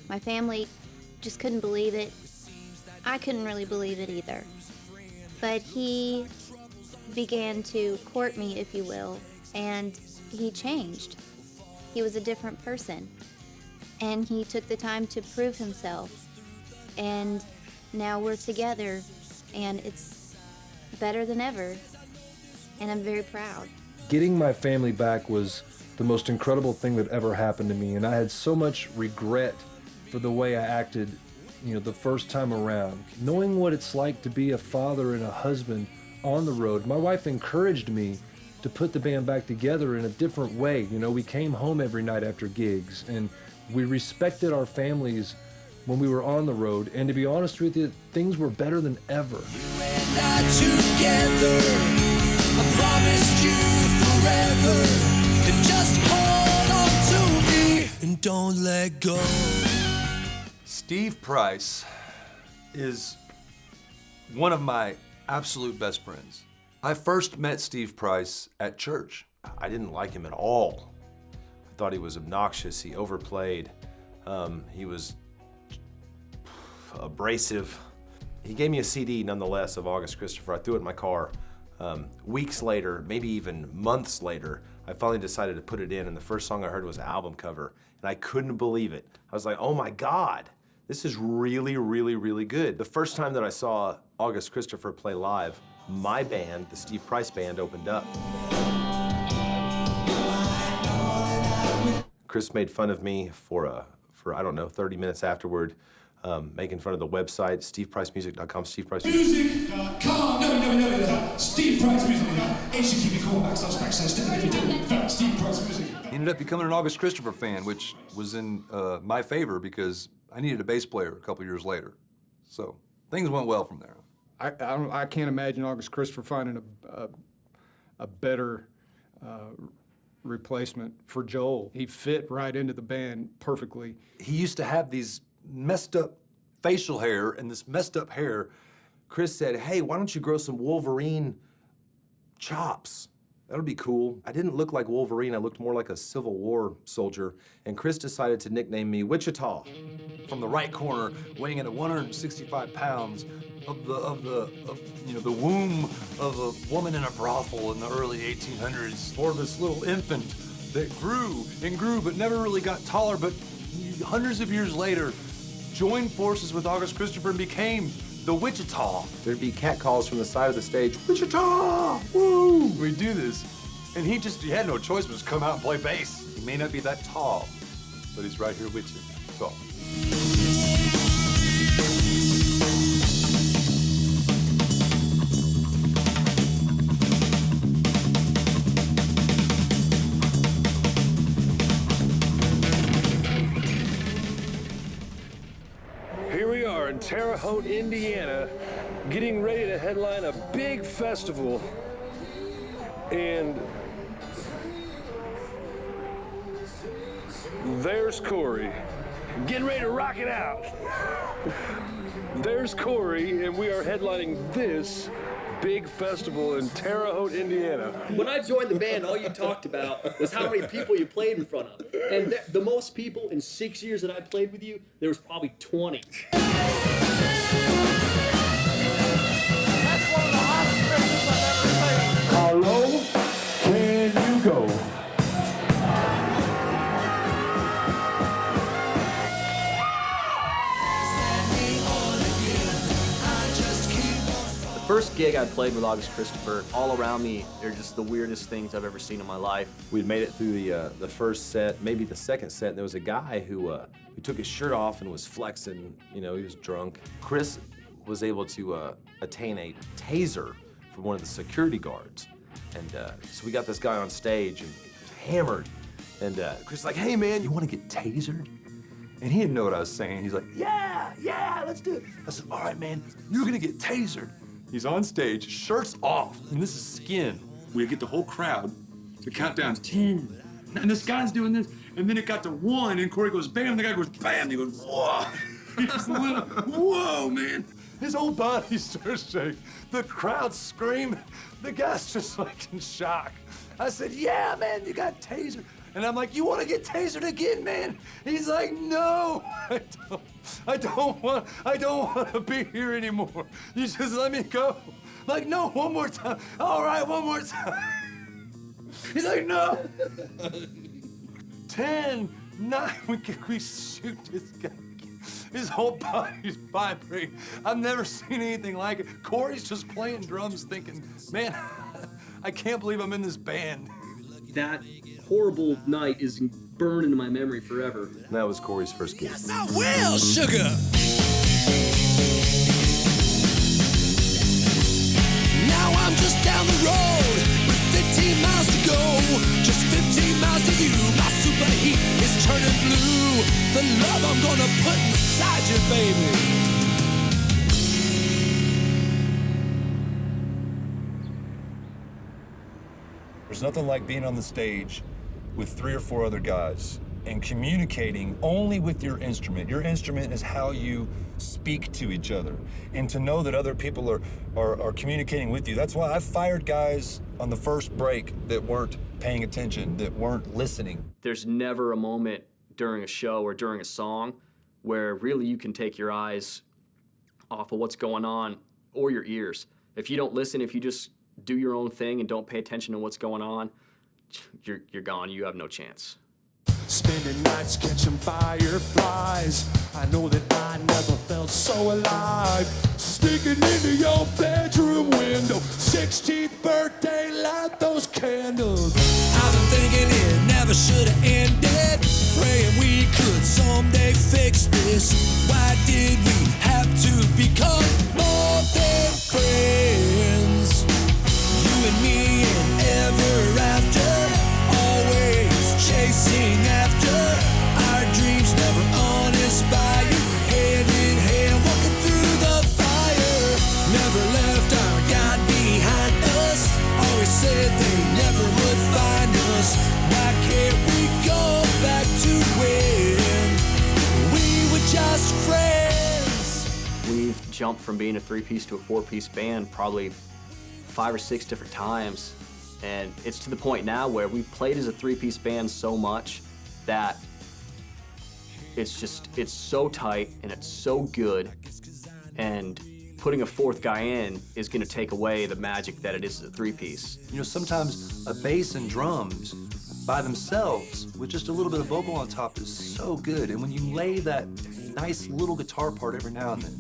My family just couldn't believe it. I couldn't really believe it either. But he began to court me, if you will, and he changed. He was a different person. And he took the time to prove himself. And now we're together, and it's better than ever. And I'm very proud. Getting my family back was the most incredible thing that ever happened to me, and I had so much regret for the way I acted, the first time around. Knowing what it's like to be a father and a husband on the road, my wife encouraged me to put the band back together in a different way. We came home every night after gigs, and we respected our families when we were on the road, and to be honest with you, things were better than ever. Not together, I promised you forever, and just hold on to me and don't let go. Steve Price is one of my absolute best friends. I first met Steve Price at church. I didn't like him at all. I thought he was obnoxious, he overplayed, he was abrasive. He gave me a CD nonetheless of August Christopher. I threw it in my car. Weeks later, maybe even months later, I finally decided to put it in, and the first song I heard was an album cover, and I couldn't believe it. I was like, oh my God, this is really, really, really good. The first time that I saw August Christopher play live, my band, the Steve Price Band, opened up. Chris made fun of me for I don't know, 30 minutes afterward, making fun of the website, stevepricemusic.com, stevepricemusic.com, www.stevepricemusic.com, HTTP:// Steve Price Music. He ended up becoming an August Christopher fan, which was in my favor because I needed a bass player a couple years later. So things went well from there. I can't imagine August Christopher finding a better replacement for Joel. He fit right into the band perfectly. He used to have these messed up facial hair and this messed up hair. Chris said, hey, why don't you grow some Wolverine chops? That'll be cool. I didn't look like Wolverine, I looked more like a Civil War soldier, and Chris decided to nickname me Wichita. From the right corner, weighing in at 165 pounds, of the womb of a woman in a brothel in the early 1800s, or this little infant that grew and grew but never really got taller, but hundreds of years later, joined forces with August Christopher and became the Wichita. There'd be catcalls from the side of the stage, Wichita, woo! We do this, and he had no choice but to come out and play bass. He may not be that tall, but he's right here with you. So. Here we are in Terre Haute, Indiana, getting ready to headline a big festival. And there's Corey, getting ready to rock it out. There's Corey, and we are headlining this big festival in Terre Haute, Indiana. When I joined the band, all you talked about was how many people you played in front of. And the most people in 6 years that I played with you, there was probably 20. How low can you go? The first gig I played with August Christopher, all around me, they're just the weirdest things I've ever seen in my life. We'd made it through the first set, maybe the second set, and there was a guy who took his shirt off and was flexing. You know, he was drunk. Chris was able to attain a taser from one of the security guards. And so we got this guy on stage, and he was hammered. And Chris was like, hey man, you want to get tasered? And he didn't know what I was saying. He's like, yeah, let's do it. I said, all right, man, you're gonna get tasered. He's on stage, shirt's off, and this is skin. We get the whole crowd to count down 10. And this guy's doing this, and then it got to 1, and Corey goes, bam, and the guy goes, bam, and he goes, whoa. He's little, whoa, man. His whole body starts shaking. The crowd's screaming. The guy's just like in shock. I said, yeah, man, you got tasered. And I'm like, you want to get tasered again, man? He's like, no, I don't want to be here anymore. You just let me go. Like, no, one more time. All right, one more time. He's like, no. 10, 9, we shoot this guy. His whole body's vibrating. I've never seen anything like it. Corey's just playing drums thinking, man, I can't believe I'm in this band. That horrible night is burned into my memory forever. That was Corey's first gig. Yes, I will, sugar. Now I'm just down the road with 15 miles to go. Just 15 miles to you. My superheat is turning blue. The love I'm gonna put inside you, baby. There's nothing like being on the stage with 3 or 4 other guys and communicating only with your instrument. Your instrument is how you speak to each other, and to know that other people are communicating with you. That's why I fired guys on the first break that weren't paying attention, that weren't listening. There's never a moment during a show or during a song where really you can take your eyes off of what's going on, or your ears. If you don't listen, if you just do your own thing and don't pay attention to what's going on, you're gone. You have no chance. Spending nights catching fireflies. I know that I never felt so alive. Sneaking into your bedroom window. 16th birthday, light those candles. I've been thinking it never should have ended. Praying we could someday fix this. Why did we have to become more than friends? You and me and ever after. Always chasing after our dreams, never uninspired. Hand in hand, walking through the fire. Never left our God behind us. Always said they never would find us. Why can't we go back to when we were just friends? We've jumped from being a 3-piece to a 4-piece band probably 5 or 6 different times. And it's to the point now where we've played as a 3-piece band so much that it's so tight and it's so good, and putting a 4th guy in is gonna take away the magic that it is as a 3-piece. You know, sometimes a bass and drums by themselves with just a little bit of vocal on top is so good. And when you lay that nice little guitar part every now and then,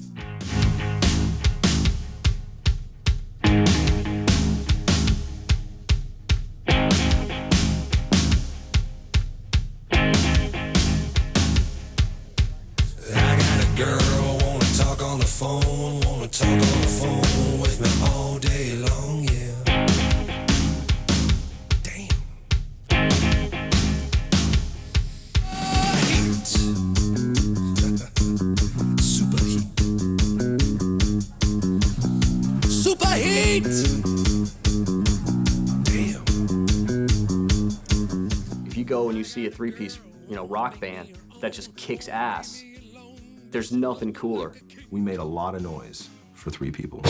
go and you see a three-piece, rock band that just kicks ass, there's nothing cooler. We made a lot of noise for 3 people.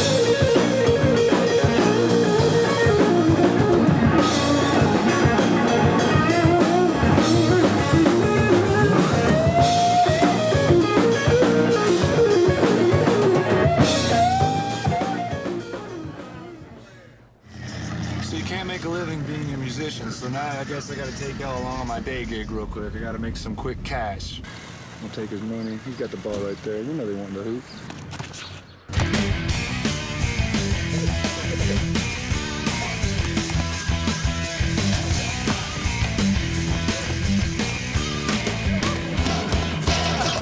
So you can't make a living being a musician, so now I guess I gotta take y'all along on my day gig real quick. I gotta make some quick cash. I'll take his money. He's got the ball right there. You know they want the hoop.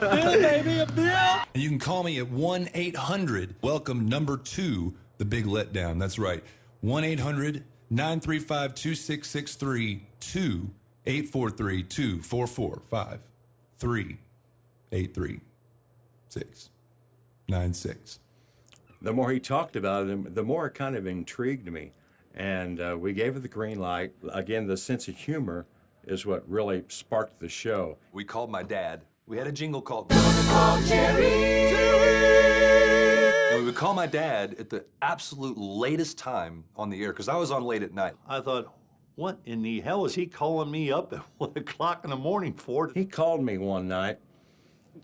Bill, baby, a bill. And you can call me at 1-800, number 2, The Big Letdown. That's right, 1-800-935-2663, 2-843-244-538696. The more he talked about it, the more it kind of intrigued me. And we gave it the green light. Again, the sense of humor is what really sparked the show. We called my dad. We had a jingle called Jerry. And we would call my dad at the absolute latest time on the air, because I was on late at night. I thought, what in the hell is he calling me up at 1 o'clock in the morning for? He called me one night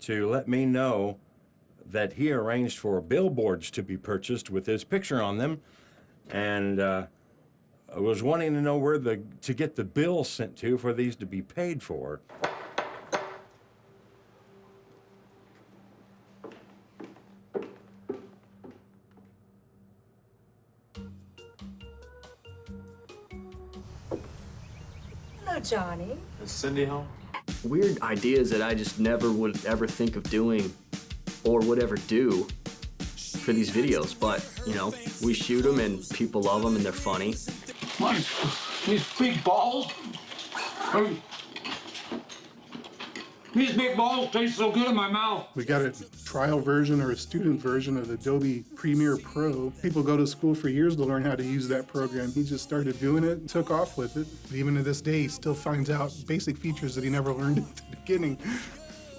to let me know that he arranged for billboards to be purchased with his picture on them, and I was wanting to know where to get the bill sent to for these to be paid for. Hello, Johnny. Is Cindy home? Weird ideas that I just never would ever think of doing or would ever do for these videos, but, we shoot them and people love them and they're funny. What? These big balls? These big balls taste so good in my mouth. We got a trial version or a student version of Adobe Premiere Pro. People go to school for years to learn how to use that program. He just started doing it and took off with it. But even to this day, he still finds out basic features that he never learned at the beginning.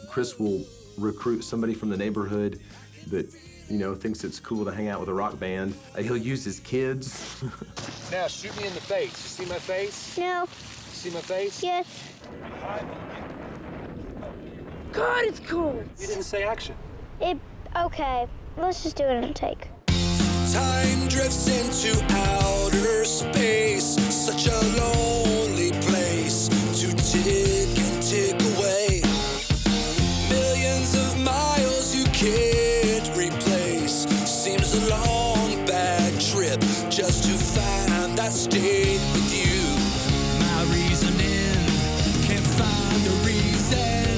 Chris will recruit somebody from the neighborhood that, thinks it's cool to hang out with a rock band. He'll use his kids. Now, shoot me in the face. You see my face? No. You see my face? Yes. God, it's cool. You didn't say action. Okay, let's just do it in a take. Time drifts into outer space, such a lonely place to tick and tick away. Millions of miles you can't replace. Seems a long bad trip just to find that state with you. My reasoning can't find a reason.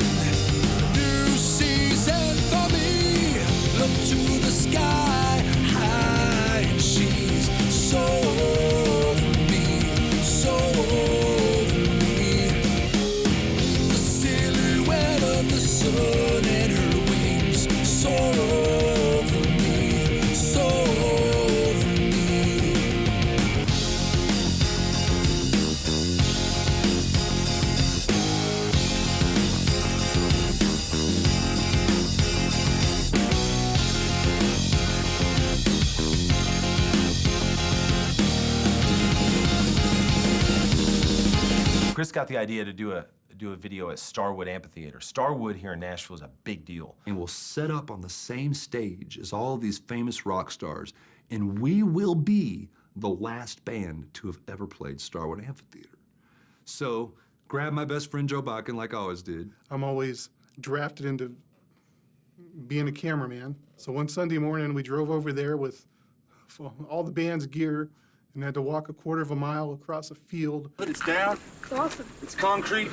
New season for me. Look to the sky high, and she's so over me, so over me. The silhouette of the sun and her wings, so over me, so over me. Chris got the idea to do a video at Starwood Amphitheater. Starwood here in Nashville is a big deal. And we'll set up on the same stage as all these famous rock stars, and we will be the last band to have ever played Starwood Amphitheater. So grab my best friend Joe Bakken like I always did. I'm always drafted into being a cameraman. So one Sunday morning, we drove over there with all the band's gear and had to walk a quarter of a mile across a field. But it's down. It's awesome. It's concrete.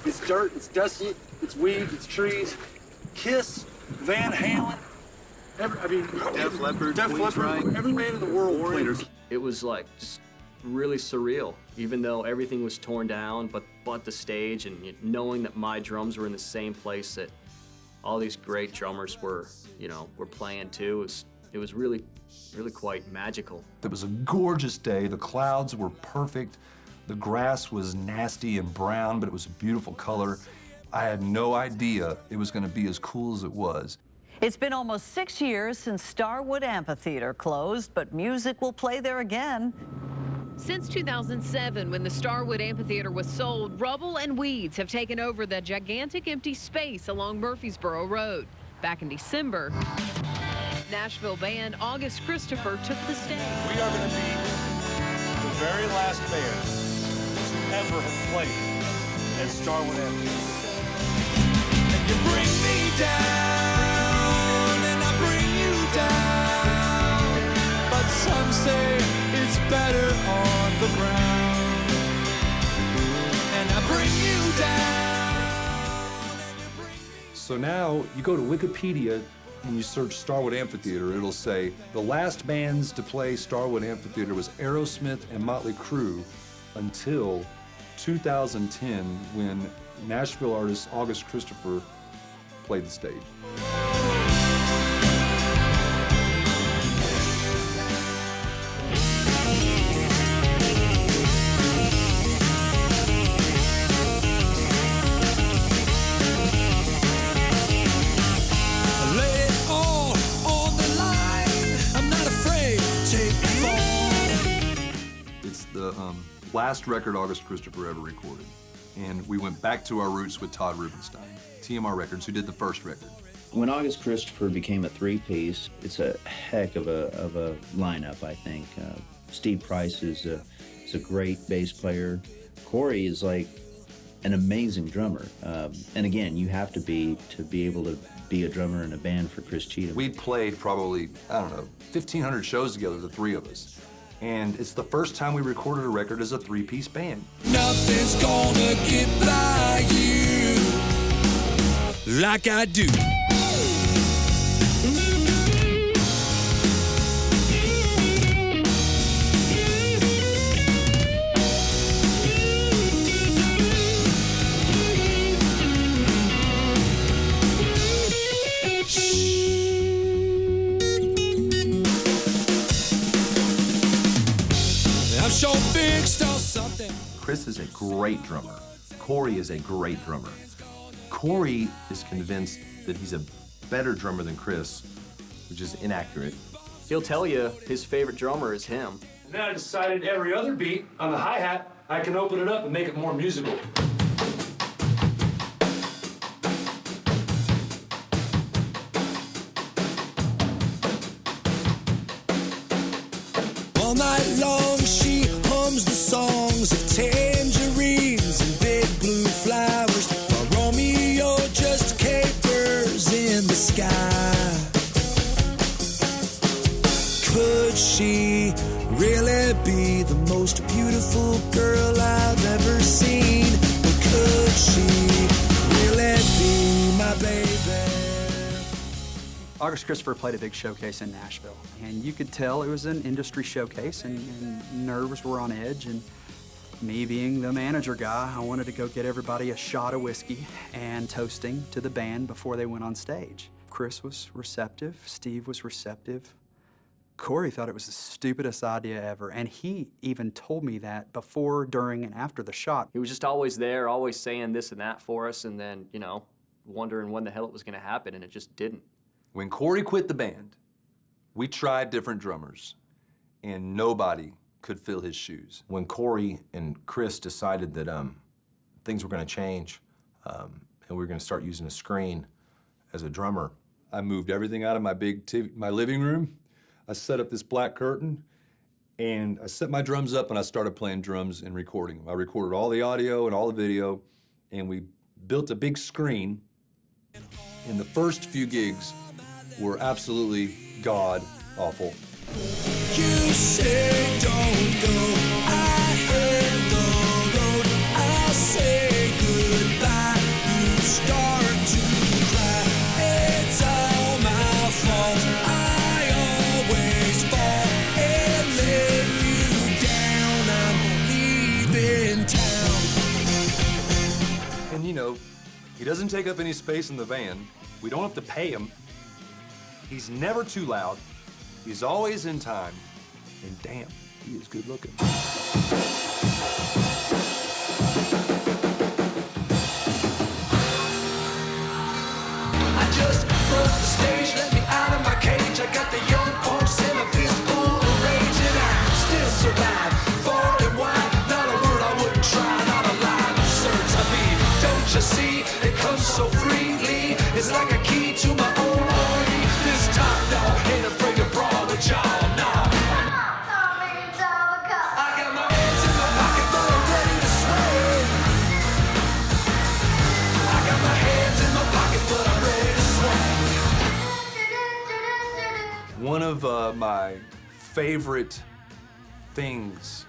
It's dirt. It's dusty. It's weeds. It's trees. Kiss, Van Halen. Def Leppard, Every band in the world played it. It was like just really surreal, even though everything was torn down, but the stage, and knowing that my drums were in the same place that all these great drummers were playing too. It was really quite magical. It was a gorgeous day. The clouds were perfect. The grass was nasty and brown, but it was a beautiful color. I had no idea it was gonna be as cool as it was. It's been almost 6 years since Starwood Amphitheater closed, but music will play there again. Since 2007, when the Starwood Amphitheater was sold, rubble and weeds have taken over the gigantic empty space along Murfreesboro Road. Back in December, Nashville band August Christopher took the stage. We are gonna be the very last band to ever have played at Starwood Amphitheater. And you bring me down, and I bring you down, but some say it's better on the ground, and I bring you down. So now you go to Wikipedia and you search Starwood Amphitheater, it'll say the last bands to play Starwood Amphitheater was Aerosmith and Motley Crue until 2010 when Nashville artist August Christopher played the stage. It's the last record August Christopher ever recorded. And we went back to our roots with Todd Rubenstein, TMR Records, who did the first record. When August Christopher became a three-piece, it's a heck of a lineup, I think. Steve Price is a great bass player. Corey is like an amazing drummer. And again, you have to be able to be a drummer in a band for Chris Cheatham. We'd played probably, I don't know, 1,500 shows together, the three of us. And it's the first time we recorded a record as a three-piece band. Nothing's gonna get by you like I do. Chris is a great drummer. Corey is a great drummer. Corey is convinced that he's a better drummer than Chris, which is inaccurate. He'll tell you his favorite drummer is him. And then I decided every other beat on the hi-hat, I can open it up and make it more musical. All night long she hums the songs of tangerines and big blue flowers, while Romeo just capers in the sky. Could she really be the most beautiful girl I've ever seen? Or could she really be my baby? August Christopher played a big showcase in Nashville, and you could tell it was an industry showcase, and nerves were on edge, and me being the manager guy, I wanted to go get everybody a shot of whiskey and toasting to the band before they went on stage. Chris was receptive, Steve was receptive. Corey thought it was the stupidest idea ever, and he even told me that before, during, and after the shot. He was just always there, always saying this and that for us, and then, you know, wondering when the hell it was gonna happen, and it just didn't. When Corey quit the band, we tried different drummers, and nobody could fill his shoes. When Corey and Chris decided that things were gonna change, and we were gonna start using a screen as a drummer, I moved everything out of my big TV, my living room. I set up this black curtain, and I set my drums up, and I started playing drums and recording them. I recorded all the audio and all the video, and we built a big screen. In the first few gigs were absolutely god-awful. You say don't go, I hate the road, I say goodbye, you start to cry, it's all my fault, I always fall and let you down, I'm leaving town. And you know, he doesn't take up any space in the van. We don't have to pay him. He's never too loud. He's always in time. And damn, He is good looking. I just broke the stage, let me out of my cage. I got the young punks in a fist full of rage, and I still survive. Far and wide, not a word I wouldn't try, not a line of search. I mean, don't you see? It comes so freely. It's like a key to my own harmony. This top dog ain't afraid to brawl with y'all. Nah. I got my hands in my pocket, but I'm ready to sway. I got my hands in my pocket, but I'm ready to sway. One of my favorite things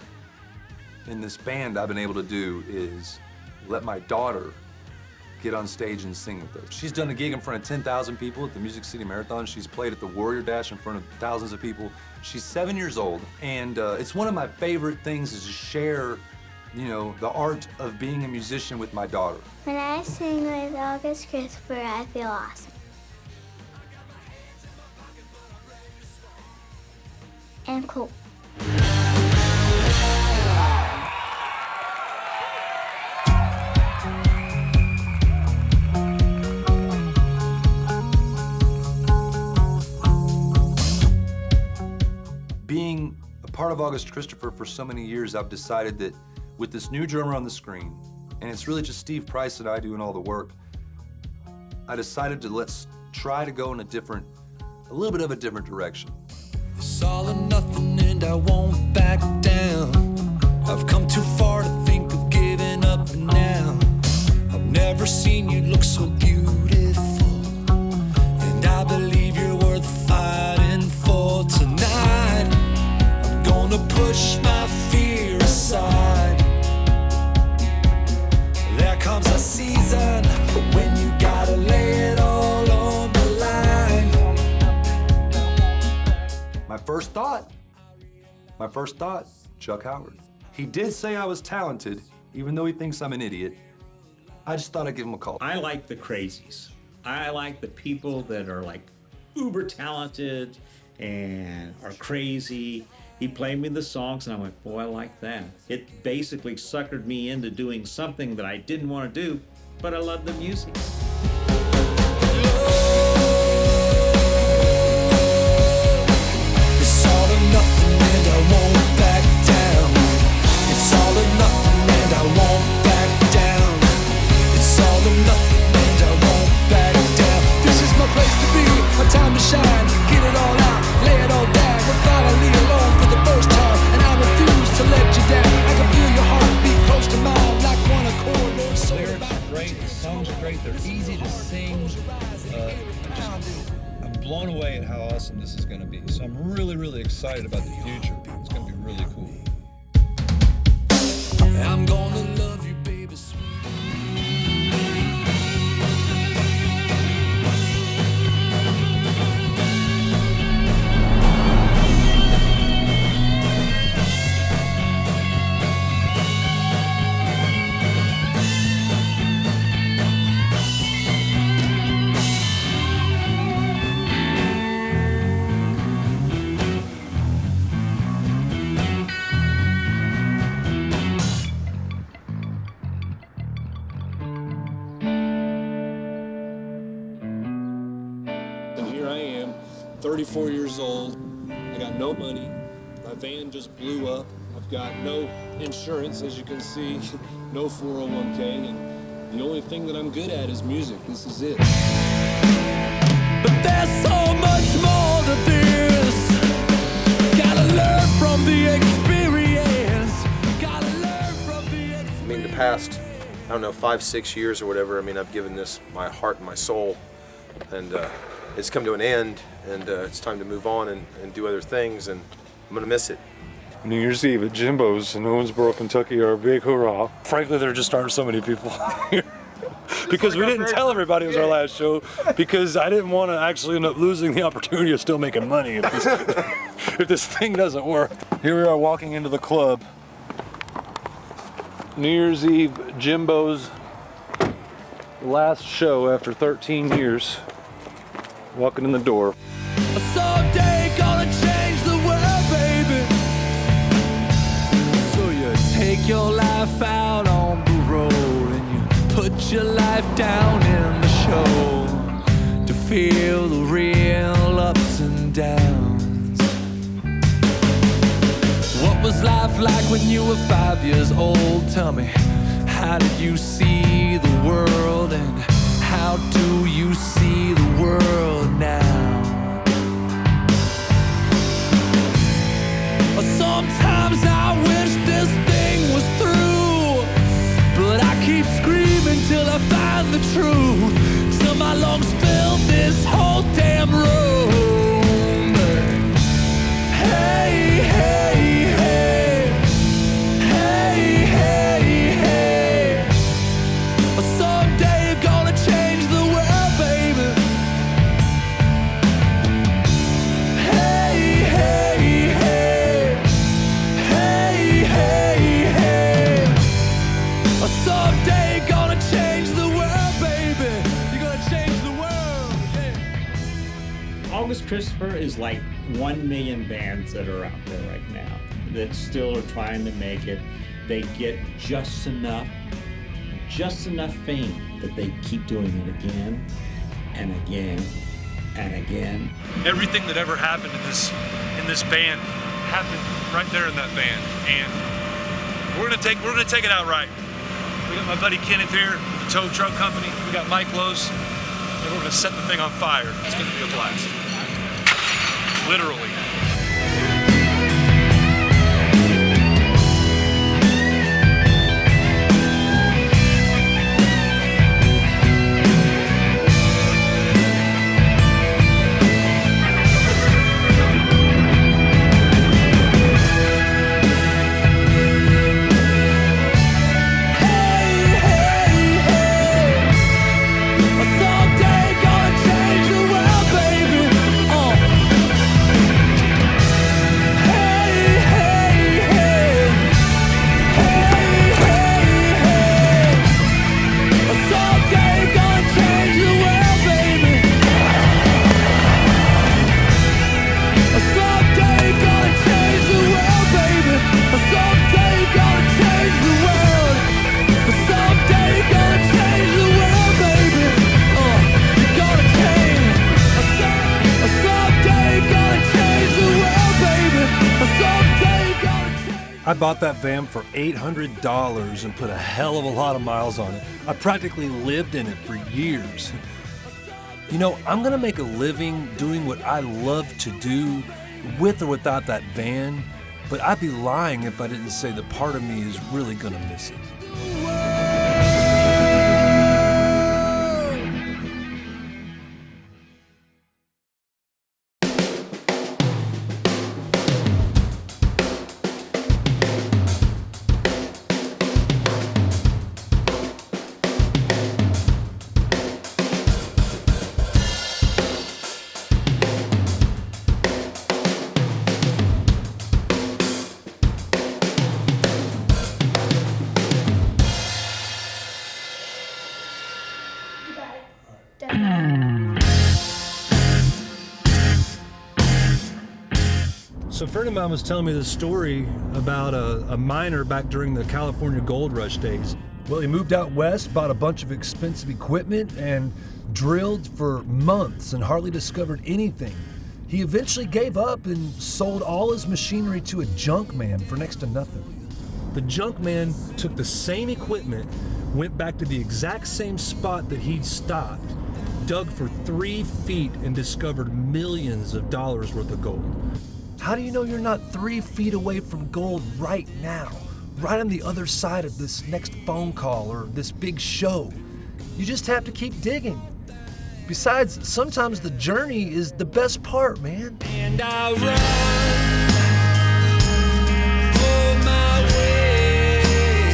in this band I've been able to do is let my daughter get on stage and sing with us. She's done a gig in front of 10,000 people at the Music City Marathon. She's played at the Warrior Dash in front of thousands of people. She's 7 years old, and it's one of my favorite things is to share, you know, the art of being a musician with my daughter. When I sing with August Christopher, I feel awesome. And cool. Being a part of August Christopher for so many years, I've decided that with this new drummer on the screen, and it's really just Steve Price and I doing all the work, I decided to let's try to go in a little bit of a different direction. It's all or nothing and I won't back down. I've come too far to think of giving up now. I've never seen you look so beautiful, and I believe you're worth fighting for tonight. I'm gonna push my fear aside. There comes a season when you gotta lay it all on the line. My first thought, Chuck Howard. He did say I was talented, even though he thinks I'm an idiot. I just thought I'd give him a call. I like the crazies. I like the people that are like uber talented and are crazy. He played me the songs and I went, boy, I like that. It basically suckered me into doing something that I didn't want to do, but I love the music. It's all or nothing and I won't back down. It's all or nothing and I won't back down. It's all or nothing and I won't back down. This is my place to be, my time to shine. Get it all out, lay it all down. We're finally alone for the first time, and I refuse to let you down. I can feel your heartbeat close to mine, like one accord. The lyrics are great, the songs are great, they're easy to sing. I'm blown away at how awesome this is going to be. So I'm really, really excited about the future. It's going to be really cool. I'm gonna love you, baby, sweet. And here I am, 34 years old. I got no money. My van just blew up. I've got no insurance, as you can see, no 401k, and the only thing that I'm good at is music. This is it. But there's so much more to this. Gotta learn from the experience. Gotta learn from the experience. I mean, the past, I don't know, 5-6 years or whatever, I mean, I've given this my heart and my soul, and it's come to an end, and it's time to move on and do other things, and I'm gonna miss it. New Year's Eve at Jimbo's in Owensboro, Kentucky are a big hurrah. Frankly, there just aren't so many people here. Because we didn't tell everybody it was our last show, because I didn't want to actually end up losing the opportunity of still making money if this thing doesn't work. Here we are walking into the club. New Year's Eve, Jimbo's last show after 13 years. Walking in the door. Someday gonna change the world, baby. yourself out on the road and you put your life down in the show to feel the real ups and downs. What was life like when you were 5 years old? Tell me, how did you see the world, and how do you see the world now? Sometimes I wish this thing was through, but I keep screaming till I find the truth, till my lungs fill this whole damn room. Hey, hey, hey, hey, hey, hey. Someday you're gonna change the world, baby. Hey, hey, hey. Someday you're gonna change the world, baby. You're gonna change the world. Yeah. August Christopher is like 1 million bands that are out there right now that still are trying to make it. They get just enough fame that they keep doing it again and again and again. Everything that ever happened in this band happened right there in that van, and we're gonna take it out right. We got my buddy Kenneth here with the tow truck company. We got Mike Lose, and we're gonna set the thing on fire. It's gonna be a blast. Literally. I bought that van for $800 and put a hell of a lot of miles on it. I practically lived in it for years. You know, I'm gonna make a living doing what I love to do, with or without that van, but I'd be lying if I didn't say that part of me is really gonna miss it. So a friend of mine was telling me this story about a miner back during the California gold rush days. Well, he moved out west, bought a bunch of expensive equipment, and drilled for months and hardly discovered anything. He eventually gave up and sold all his machinery to a junk man for next to nothing. The junk man took the same equipment, went back to the exact same spot that he'd stopped, dug for 3 feet, and discovered millions of dollars worth of gold. How do you know you're not 3 feet away from gold right now? Right on the other side of this next phone call or this big show? You just have to keep digging. Besides, sometimes the journey is the best part, man. And I run for my way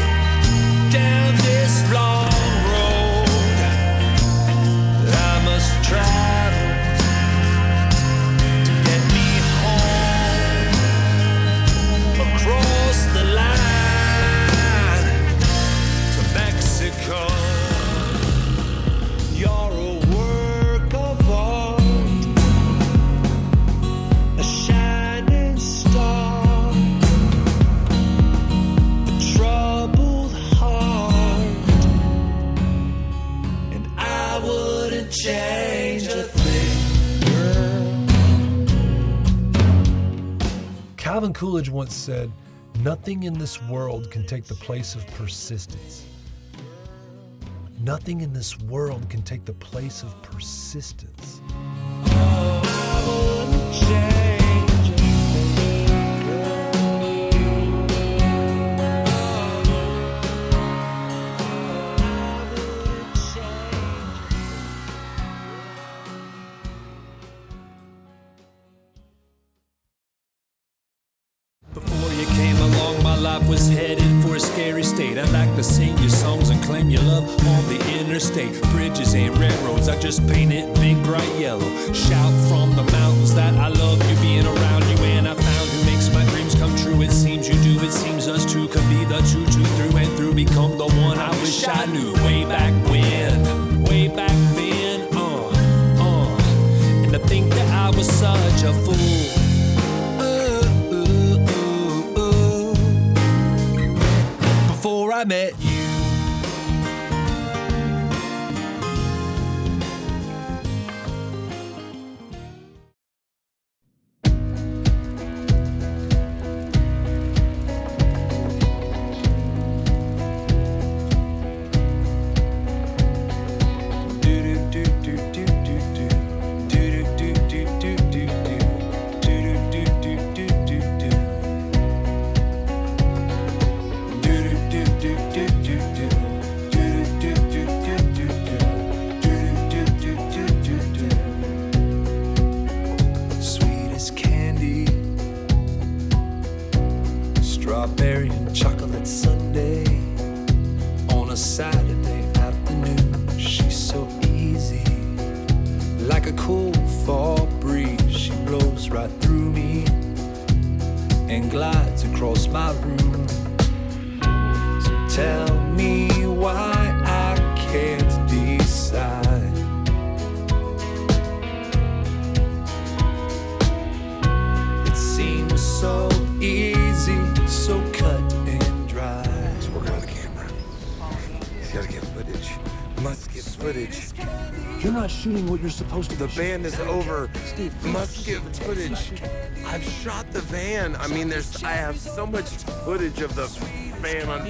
down this long road that I must travel to get me home across the line to Mexico. You're a work of art, a shining Calvin Coolidge once said, "Nothing in this world can take the place of persistence." Nothing in this world can take the place of persistence. Before you came along, my life was headed for a scary state. I'd like to sing your songs and claim your love on the interstate. Bridges ain't railroads, I just paint it big, bright yellow. Shout from the mountains that I love you, being around you, and I found who makes my dreams come true. It seems you do, it seems us two could be the two, through and through, become the one I wish I knew. Way back when, way back then, and to think that I was such a fool. Before I met you. Strawberry and chocolate sundae on a Saturday afternoon. She's so easy, like a cool fall breeze. She blows right through me and glides across my room. So tell me why I can't decide. It seems so easy, so cut and dry. Let's work on the camera. He's gotta get footage. Must get footage. You're not shooting what you're supposed to. The band is over. Steve, must get footage. I've shot the van. I mean, I have so much footage of the van on.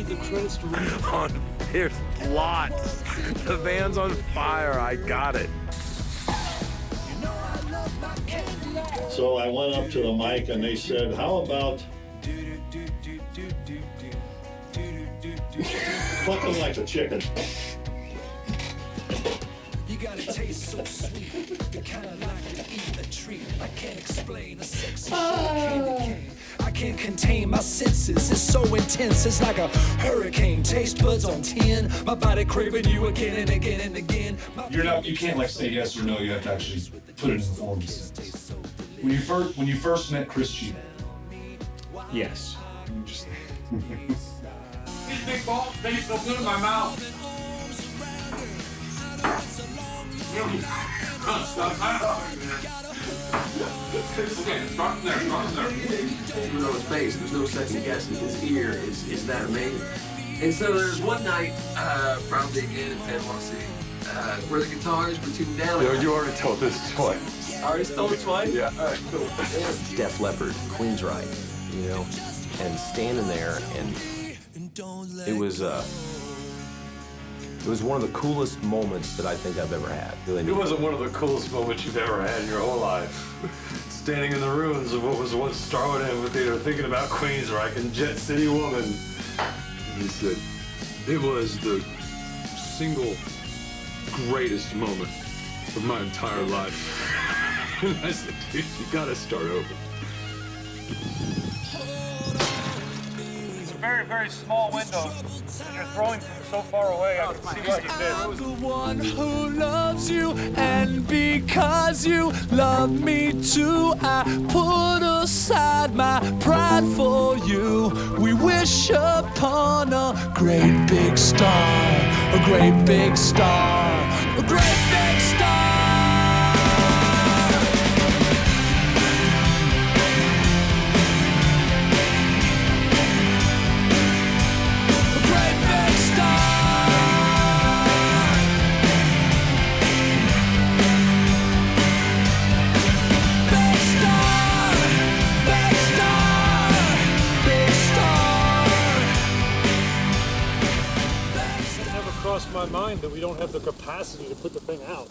There's lots. The van's on fire. I got it. So I went up to the mic and they said, how about clucking like a chicken? You gotta taste so sweet, kinda like to eat a treat. I can't explain a sexy candy cane. I can't contain my senses, it's so intense, it's like a hurricane. Taste buds on 10, my body craving you again and again and again. You can't like say yes or no, you have to actually put it in form of a sentence. When you first met Chris Cheetah. Yes. Just These big balls taste so good in my mouth. Okay, start from there. Even though it's bass, there's no second guessing. His ear is that amazing. And so there's one night, probably again in Panama City, where the guitars were tuned down. Yo, you already told this twice. I already told it twice? Yeah, all right, cool. Def Leppard, Queensryche, you know, and standing there, and it was one of the coolest moments that I think I've ever had. Really, It wasn't one of the coolest moments you've ever had in your whole life. Standing in the ruins of what was once Starwood Amphitheater, thinking about Queensryche and Jet City Woman. He said, it was the single greatest moment of my entire life. And I said, dude, you gotta start over. It's a very, very small window. And you're throwing from so far away, I can see what you did. I'm the one who loves you, and because you love me too, I put aside my pride for you. We wish upon a great big star, a great big star, a great big star. mind that we don't have the capacity to put the thing out.